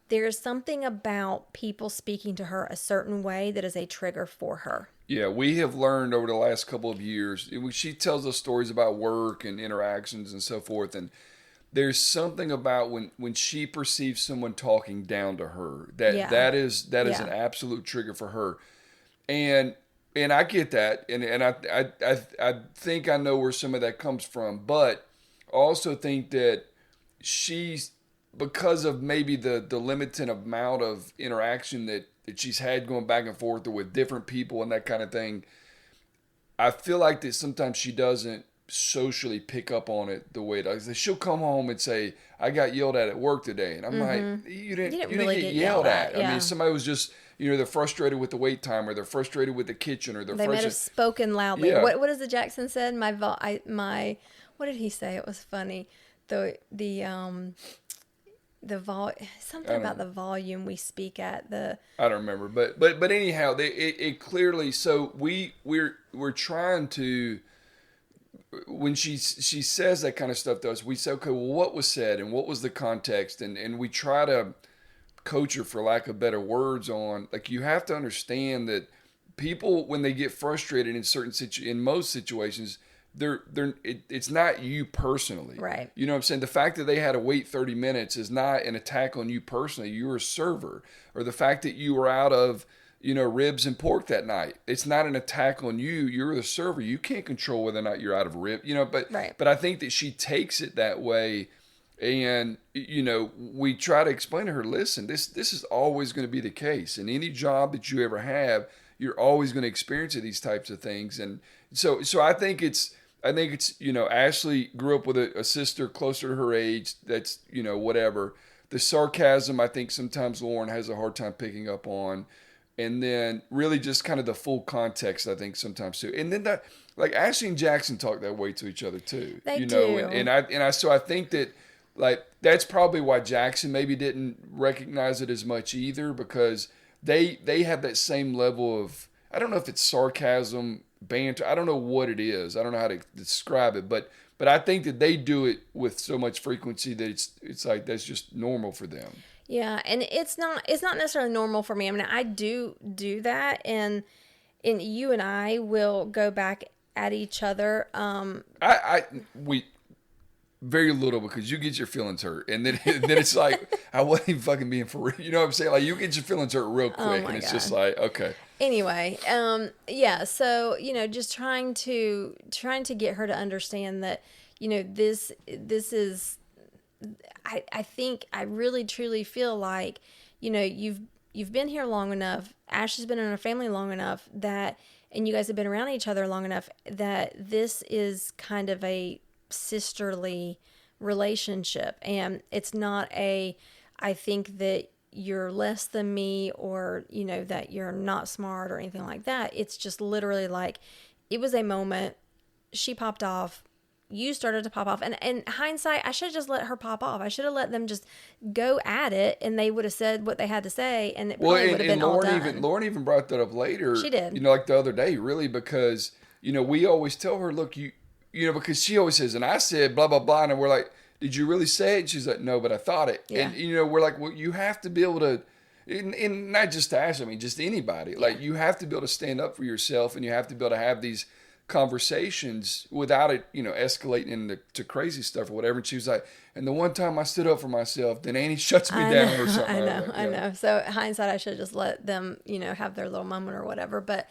B: there's something about people speaking to her a certain way that is a trigger for her.
A: Yeah, we have learned over the last couple of years, she tells us stories about work and interactions and so forth, and there's something about when she perceives someone talking down to her that is an absolute trigger for her. And And I get that, and I think I know where some of that comes from, but I also think that she's, because of maybe the limited amount of interaction that she's had going back and forth or with different people and that kind of thing, I feel like that sometimes she doesn't socially pick up on it the way it does. She'll come home and say, I got yelled at work today. And I'm like, you didn't
B: really
A: get
B: get
A: yelled at.
B: yeah.
A: I mean, somebody was just, they're frustrated with the wait time, or they're frustrated with the kitchen, or
B: they might have spoken loudly.
A: Yeah.
B: What is the Jackson said? My what did he say? It was funny. Something about the volume we speak at.
A: I don't remember, but anyhow, it clearly. So we're trying to, when she says that kind of stuff to us, we say, okay, well, what was said and what was the context, and we try to coach her, for lack of better words, on, like, you have to understand that people, when they get frustrated in most situations, it's not you personally.
B: Right.
A: You know what I'm saying? The fact that they had to wait 30 minutes is not an attack on you personally. You're a server. Or the fact that you were out of, ribs and pork that night, it's not an attack on you. You're the server. You can't control whether or not you're out of rib, but
B: right.
A: But I think that she takes it that way. And, we try to explain to her, listen, this is always going to be the case. In any job that you ever have, you're always going to experience these types of things. And so I think it's, Ashley grew up with a sister closer to her age. That's, whatever. The sarcasm, I think sometimes Lauren has a hard time picking up on. And then really just kind of the full context, I think, sometimes too. And then that, like, Ashley and Jackson talk that way to each other too.
B: They do.
A: And I think that, like, that's probably why Jackson maybe didn't recognize it as much either, because they have that same level of, I don't know if it's sarcasm, banter, I don't know what it is. I don't know how to describe it, but I think that they do it with so much frequency that it's like that's just normal for them.
B: Yeah, and it's not necessarily normal for me. I mean, I do that, and you and I will go back at each other.
A: We very little, because you get your feelings hurt, and then it's like, I wasn't even fucking being for real. You know what I'm saying? Like, you get your feelings hurt real quick, and it's just like, okay.
B: Anyway, yeah. So just trying to get her to understand that this is. I think I really truly feel like you've been here long enough. Ashley's been in her family long enough that, and you guys have been around each other long enough that this is kind of a sisterly relationship, and it's not I think that you're less than me, or that you're not smart or anything like that. It's just literally like, it was a moment, she popped off, you started to pop off, and in hindsight, I should have just let her pop off. I should have let them just go at it, and they would have said what they had to say, and it probably would have been all done.
A: Lauren even brought that up later.
B: She did.
A: Like the other day, really, because we always tell her, look, because she always says, and I said blah blah blah, and we're like, did you really say it? And she's like, no, but I thought it. Yeah. And we're like, well, you have to be able to, and not just Ash, I mean, just anybody. Yeah. Like, you have to be able to stand up for yourself, and you have to be able to have these conversations without it, escalating into crazy stuff or whatever. And she was like, and the one time I stood up for myself, then Annie shuts me down or something.
B: I know. So hindsight, I should have just let them, have their little moment or whatever. But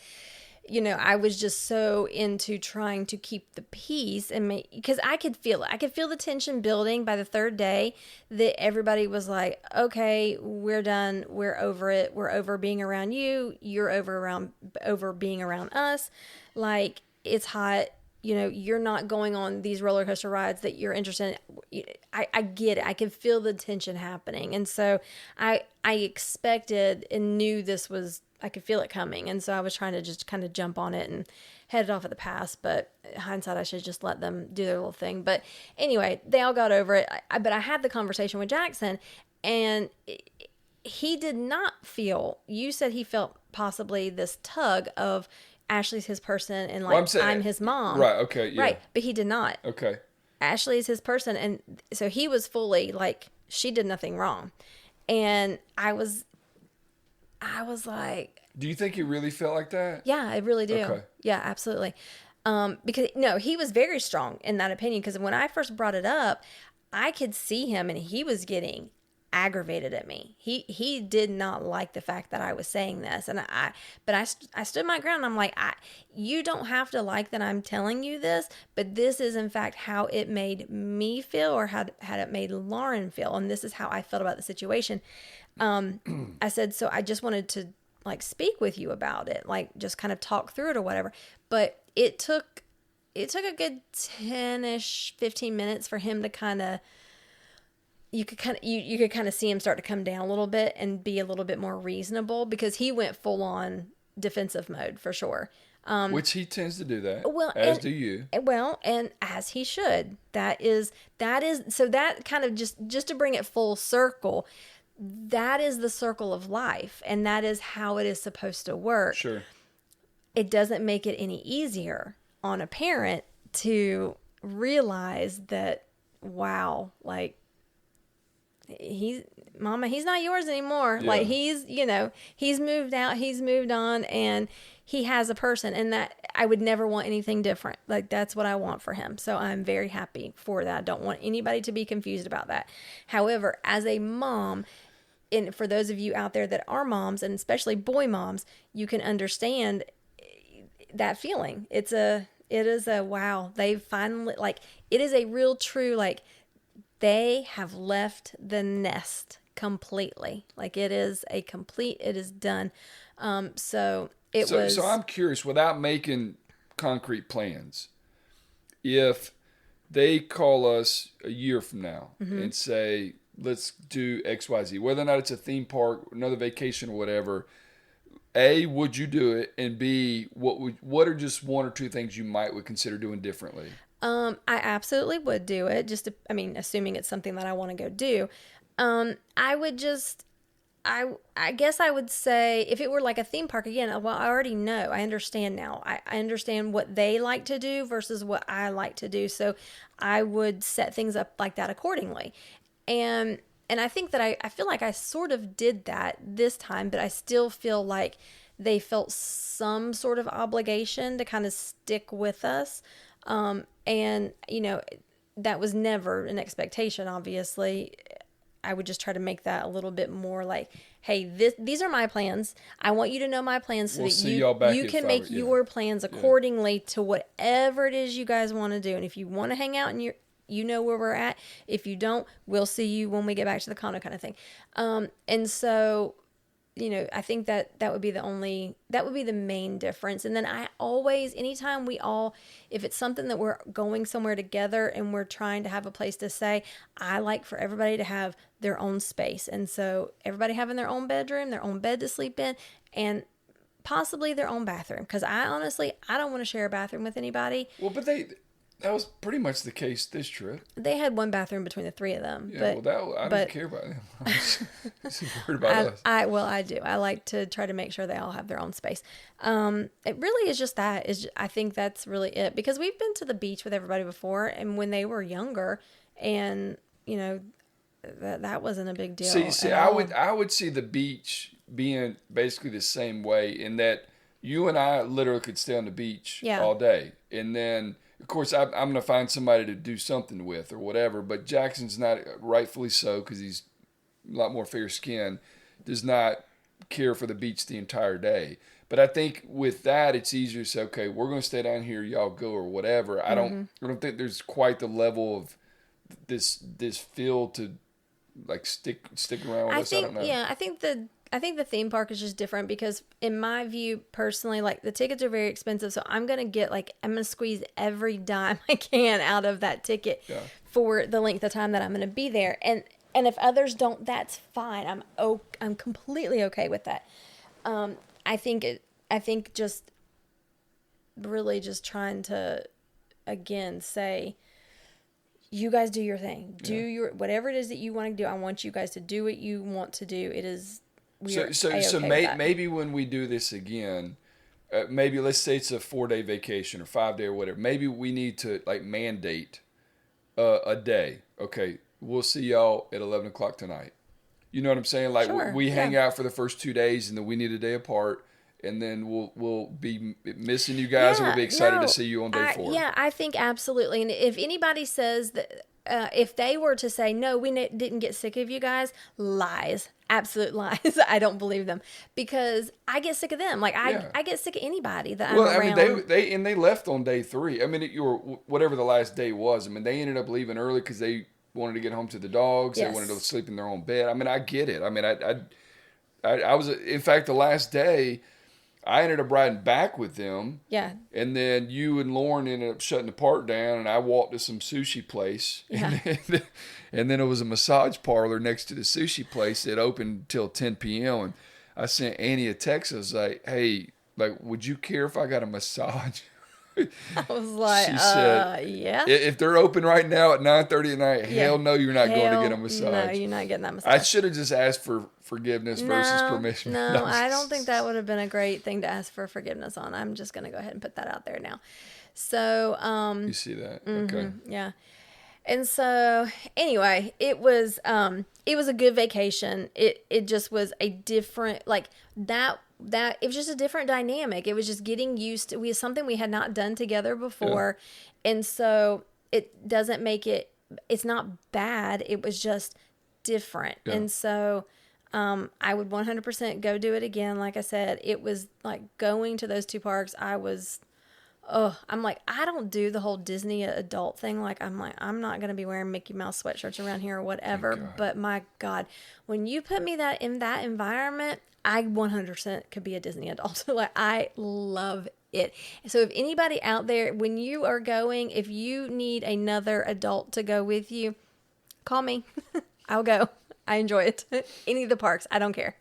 B: I was just so into trying to keep the peace, and because I could feel it. I could feel the tension building by the third day, that everybody was like, okay, we're done. We're over it. We're over being around you. You're over being around us. Like, it's hot. You're not going on these roller coaster rides that you're interested in. I get it. I can feel the tension happening. And so I expected and knew this was, I could feel it coming. And so I was trying to just kind of jump on it and head it off at the pass. But hindsight, I should just let them do their little thing. But anyway, they all got over it. But I had the conversation with Jackson, and he did not feel, you said he felt possibly this tug of, Ashley's his person, and like, I'm his mom.
A: Right, okay, yeah.
B: Right, but he did not.
A: Okay.
B: Ashley's his person, and so he was fully like, she did nothing wrong. And I was like...
A: Do you think he really felt like that?
B: Yeah, I really do.
A: Okay.
B: Yeah, absolutely. Because, no, he was very strong in that opinion, because when I first brought it up, I could see him, and he was getting aggravated at me. He did not like the fact that I was saying this, and I stood my ground. I'm like, you don't have to like that I'm telling you this, but this is in fact how it made me feel, or had it made Lauren feel, and this is how I felt about the situation. I said, so I just wanted to like speak with you about it, like just kind of talk through it or whatever. But it took a good 10-ish, 15 minutes for him to kind of, you could kind of see him start to come down a little bit and be a little bit more reasonable, because he went full on defensive mode for sure.
A: Which he tends to do that.
B: Well,
A: as do you.
B: Well, and as he should. That is so that kind of just to bring it full circle, that is the circle of life, and that is how it is supposed to work.
A: Sure.
B: It doesn't make it any easier on a parent to realize that, wow, like, Mama, he's not yours anymore. Yeah. Like, he's moved out, he's moved on, and he has a person, and that I would never want anything different. Like, that's what I want for him. So I'm very happy for that. I don't want anybody to be confused about that. However, as a mom, and for those of you out there that are moms, and especially boy moms, you can understand that feeling. It is a wow, they finally, like, it is a real true, like, they have left the nest completely. Like, it is done. So I'm
A: curious, without making concrete plans, if they call us a year from now and say, let's do XYZ, whether or not it's a theme park, another vacation or whatever, A, would you do it? And B, what are just one or two things you would consider doing differently?
B: I absolutely would do it. Assuming it's something that I want to go do. I guess I would say, if it were like a theme park, again, well, I already know. I understand now. I understand what they like to do versus what I like to do. So I would set things up like that accordingly. And I think that I feel like I sort of did that this time, but I still feel like they felt some sort of obligation to kind of stick with us. And, that was never an expectation, obviously. I would just try to make that a little bit more like, hey, these are my plans. I want you to know my plans so that you can make your plans accordingly to whatever it is you guys want to do. And if you want to hang out and you know where we're at. If you don't, we'll see you when we get back to the condo, kind of thing. And so, I think that would be the main difference. And then I always, anytime if it's something that we're going somewhere together and we're trying to have a place to stay, I like for everybody to have their own space. And so everybody having their own bedroom, their own bed to sleep in, and possibly their own bathroom. Because I don't want to share a bathroom with anybody.
A: Well, but that was pretty much the case this trip.
B: They had one bathroom between the three of them.
A: Yeah, I don't care about them. I'm just worried about us.
B: I do. I like to try to make sure they all have their own space. It really is just that. I think that's really it. Because we've been to the beach with everybody before, and when they were younger, and, that wasn't a big deal.
A: See, I would see the beach being basically the same way, in that you and I literally could stay on the beach all day. And then, of course, I'm going to find somebody to do something with or whatever, but Jackson's not, rightfully so, because he's a lot more fair-skinned, does not care for the beach the entire day. But I think with that, it's easier to say, okay, we're going to stay down here, y'all go, or whatever. I don't think there's quite the level of this feel to, like, stick around with us. I don't know.
B: Yeah, I think the theme park is just different, because in my view personally, like, the tickets are very expensive. So I'm going to squeeze every dime I can out of that ticket for the length of time that I'm going to be there. And if others don't, that's fine. I'm completely okay with that. I think just really just trying to, again, say, you guys do your thing. Do your, whatever it is that you want to do. I want you guys to do what you want to do. It is,
A: maybe when we do this again, maybe let's say it's a 4-day vacation or 5-day or whatever. Maybe we need to, like, mandate a day. Okay, we'll see y'all at 11 o'clock tonight. You know what I'm saying? Like,
B: sure,
A: we hang out for the first 2 days, and then we need a day apart, and then we'll be missing you guys, and we'll be excited to see you on day 4.
B: Yeah, I think absolutely. And if anybody says that, if they were to say, no, we didn't get sick of you guys, lies. Absolute lies. I don't believe them because I get sick of them. Like I get sick of anybody that I'm around.
A: I mean, they left on day 3. I mean, whatever the last day was. I mean, they ended up leaving early because they wanted to get home to the dogs. Yes. They wanted to sleep in their own bed. I mean, I get it. I mean, I was, in fact, the last day, I ended up riding back with them.
B: Yeah.
A: And then you and Lauren ended up shutting the park down, and I walked to some sushi place.
B: Yeah.
A: And then it was a massage parlor next to the sushi place that opened till 10 p.m. And I sent Annie a text. I was like, hey, like, would you care if I got a massage?
B: I was like,
A: she said,
B: yeah.
A: If they're open right now at 9:30 at night, hell no, you're not going to get a massage.
B: No, you're not getting that massage.
A: I should have just asked for forgiveness versus permission.
B: No, I don't think that would have been a great thing to ask for forgiveness on. I'm just going to go ahead and put that out there now. So,
A: you see that? Okay.
B: Yeah. And so anyway, it was a good vacation. It just was a different, like that it was just a different dynamic. It was just getting used to something we had not done together before. Yeah. And so it doesn't make it's not bad. It was just different. Yeah. And so I would 100% go do it again. Like I said, it was like going to those 2 parks. I'm like, I don't do the whole Disney adult thing. Like, I'm not going to be wearing Mickey Mouse sweatshirts around here or whatever. But my God, when you put me in that environment, I 100% could be a Disney adult. Like, I love it. So if anybody out there, when you are going, if you need another adult to go with you, call me. I'll go. I enjoy it. Any of the parks. I don't care.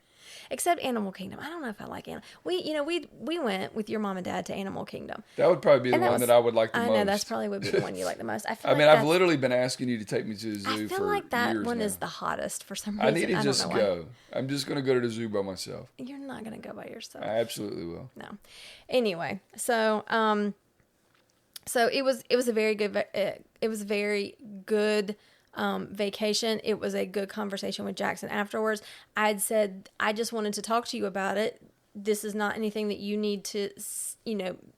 B: Except Animal Kingdom. I don't know if I like Animal. We went with your mom and dad to Animal Kingdom.
A: That would probably be the one that I would like the most. I know
B: that's probably would be the one you like the most.
A: I've literally been asking you to take me to the zoo for years. I feel like
B: that one
A: now.
B: Is the hottest for some reason.
A: I need to just go. I'm just going to go to the zoo by myself.
B: You're not going to go by yourself.
A: I absolutely will.
B: No. Anyway, so it was a very good vacation. It was a good conversation with Jackson afterwards. I'd said, I just wanted to talk to you about it. This is not anything that you need to,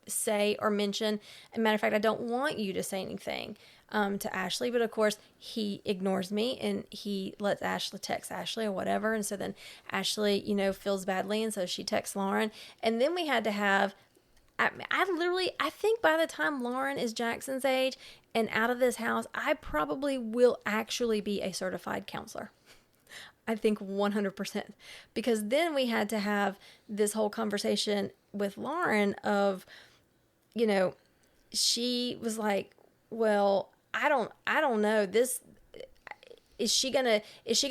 B: say or mention. As a matter of fact, I don't want you to say anything to Ashley. But of course, he ignores me and he lets Ashley text Ashley or whatever. And so then Ashley, feels badly. And so she texts Lauren. And then we had to have, I think by the time Lauren is Jackson's age and out of this house, I probably will actually be a certified counselor. I think 100%. Because then we had to have this whole conversation with Lauren of, she was like, well, I don't know. This is she gonna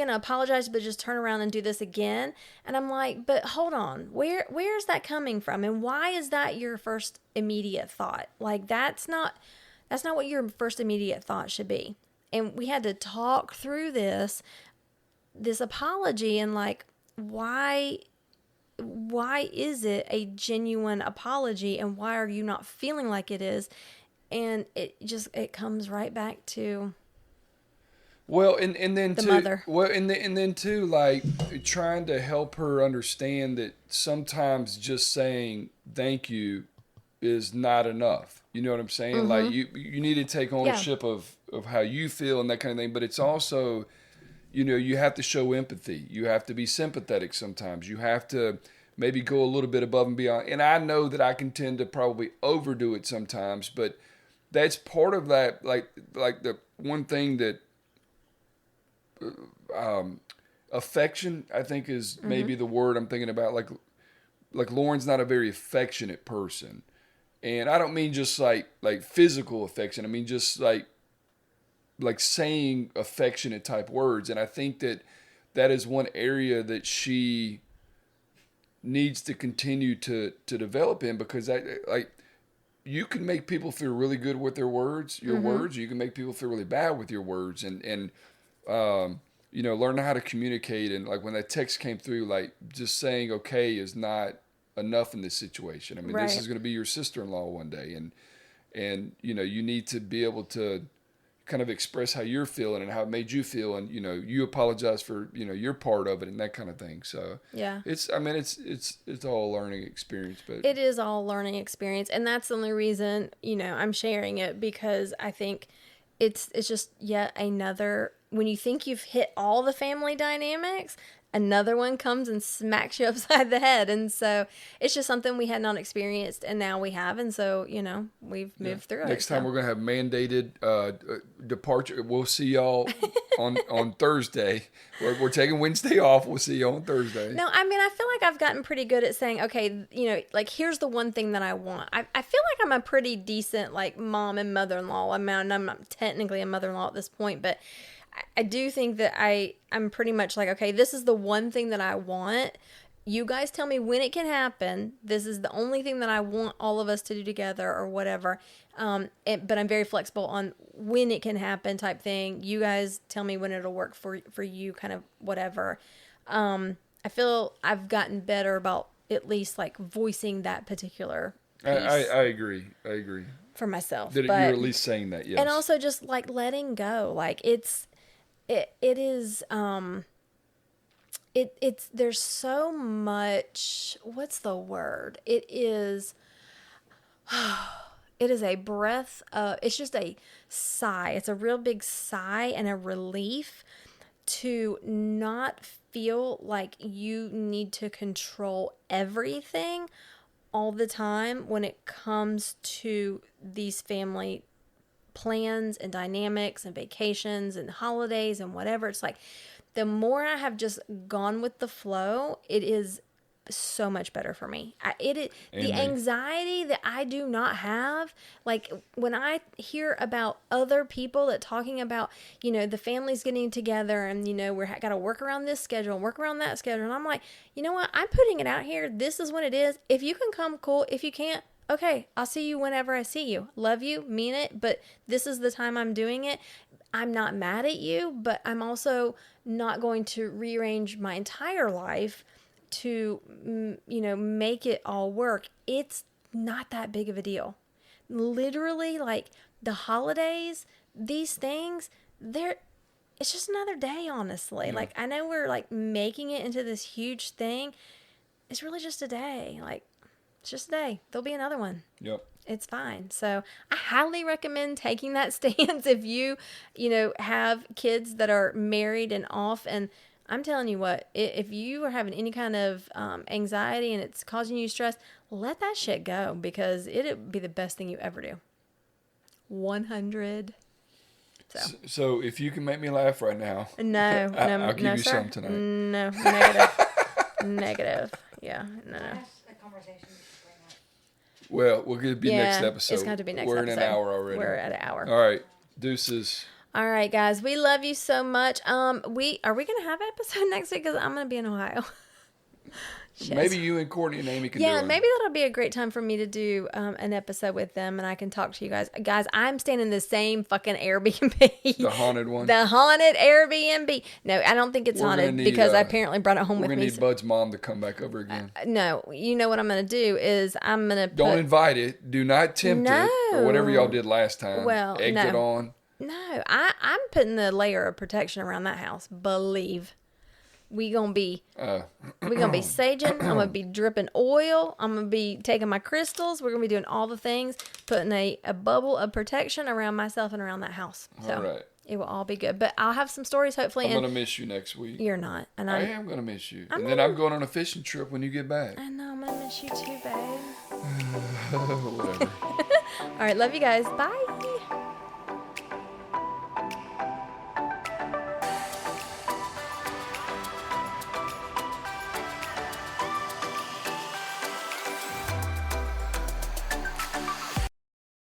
B: apologize but just turn around and do this again? And I'm like, but hold on, where's that coming from? And why is that your first immediate thought? Like that's not what your first immediate thought should be. And we had to talk through this apology and like why is it a genuine apology and why are you not feeling like it is? And it comes right back to
A: and then
B: the
A: too,
B: mother.
A: Well, and then too, like trying to help her understand that sometimes just saying thank you is not enough. You know what I'm saying? Mm-hmm. Like you need to take ownership of how you feel and that kind of thing. But it's also, you have to show empathy. You have to be sympathetic sometimes. You have to maybe go a little bit above and beyond. And I know that I can tend to probably overdo it sometimes, but that's part of that. Like the one thing that affection, I think, is maybe the word I'm thinking about. Like Lauren's not a very affectionate person, and I don't mean just like physical affection. I mean just like saying affectionate type words, and I think that is one area that she needs to continue to develop in, because you can make people feel really good with their words, words. You can make people feel really bad with your words, and learn how to communicate. And like when that text came through, like just saying okay is not enough in this situation. I mean, This is going to be your sister-in-law one day, and you need to be able to kind of express how you're feeling and how it made you feel, and you apologize for your part of it and that kind of thing. So
B: yeah,
A: it's all a learning experience, but
B: it is all learning experience, and that's the only reason I'm sharing it, because I think it's just yet another, when you think you've hit all the family dynamics, another one comes and smacks you upside the head. And so it's just something we had not experienced, and now we have. And so, we've moved through it.
A: Next time we're going to have mandated departure. We'll see y'all on Thursday. We're taking Wednesday off. We'll see you on Thursday.
B: No, I mean, I feel like I've gotten pretty good at saying, okay, like, here's the one thing that I want. I feel like I'm a pretty decent, like, mom and mother-in-law. I mean, I'm not technically a mother-in-law at this point, but I do think that I'm pretty much like, okay, this is the one thing that I want. You guys tell me when it can happen. This is the only thing that I want all of us to do together or whatever. But I'm very flexible on when it can happen type thing. You guys tell me when it'll work for you, kind of whatever. I feel I've gotten better about at least like voicing that particular piece.
A: I agree.
B: For myself.
A: That you're at least saying that, yes.
B: And also just like letting go. Like it's there's so much, what's the word? It is a breath of, it's just a sigh. It's a real big sigh and a relief to not feel like you need to control everything all the time when it comes to these family plans and dynamics and vacations and holidays and whatever. It's like the more I have just gone with the flow, it is so much better for me. The anxiety that I do not have, like when I hear about other people that talking about, the family's getting together and, we're got to work around this schedule and work around that schedule. And I'm like, you know what? I'm putting it out here. This is what it is. If you can come, cool. If you can't, okay, I'll see you whenever I see you. Love you, mean it, but this is the time I'm doing it. I'm not mad at you, but I'm also not going to rearrange my entire life to, make it all work. It's not that big of a deal. Literally, like the holidays, these things, it's just another day, honestly. Yeah. Like, I know we're like making it into this huge thing. It's really just a day. Like, it's just a day. There'll be another one.
A: Yep.
B: It's fine. So I highly recommend taking that stance if you, have kids that are married and off. And I'm telling you what, if you are having any kind of anxiety and it's causing you stress, let that shit go, because it'll be the best thing you ever do. 100.
A: So if you can make me laugh right now,
B: I'll
A: give you
B: sir.
A: some tonight.
B: No, negative. Negative. Yeah, no.
A: Well, we're going to be next episode.
B: It's going to be next episode.
A: We're in an hour already.
B: We're at an hour.
A: All right. Deuces.
B: All right, guys. We love you so much. Are we going to have an episode next week? Because I'm going to be in Ohio. Yes.
A: Maybe you and Courtney and Amy can do it.
B: Yeah, maybe that'll be a great time for me to do an episode with them, and I can talk to you guys. Guys, I'm staying in the same fucking Airbnb.
A: The haunted one?
B: The haunted Airbnb. No, I don't think it's haunted because I apparently brought it home with me.
A: We're going to need Bud's mom to come back over again.
B: No, you know what I'm going to do is I'm going to
A: Don't invite it. Do not tempt it. Or whatever y'all did last time.
B: Well,
A: Exit on.
B: No, I'm putting the layer of protection around that house. Believe. We gonna be saging. I'm gonna be dripping oil. I'm gonna be taking my crystals. We're gonna be doing all the things, putting a bubble of protection around myself and around that house. So
A: all right.
B: It will all be good. But I'll have some stories hopefully.
A: I'm gonna miss you next week.
B: You're not, and
A: I am gonna miss you. And then I'm going on a fishing trip when you get back.
B: I know I'm gonna miss you too, babe.
A: Whatever.
B: All right, love you guys. Bye.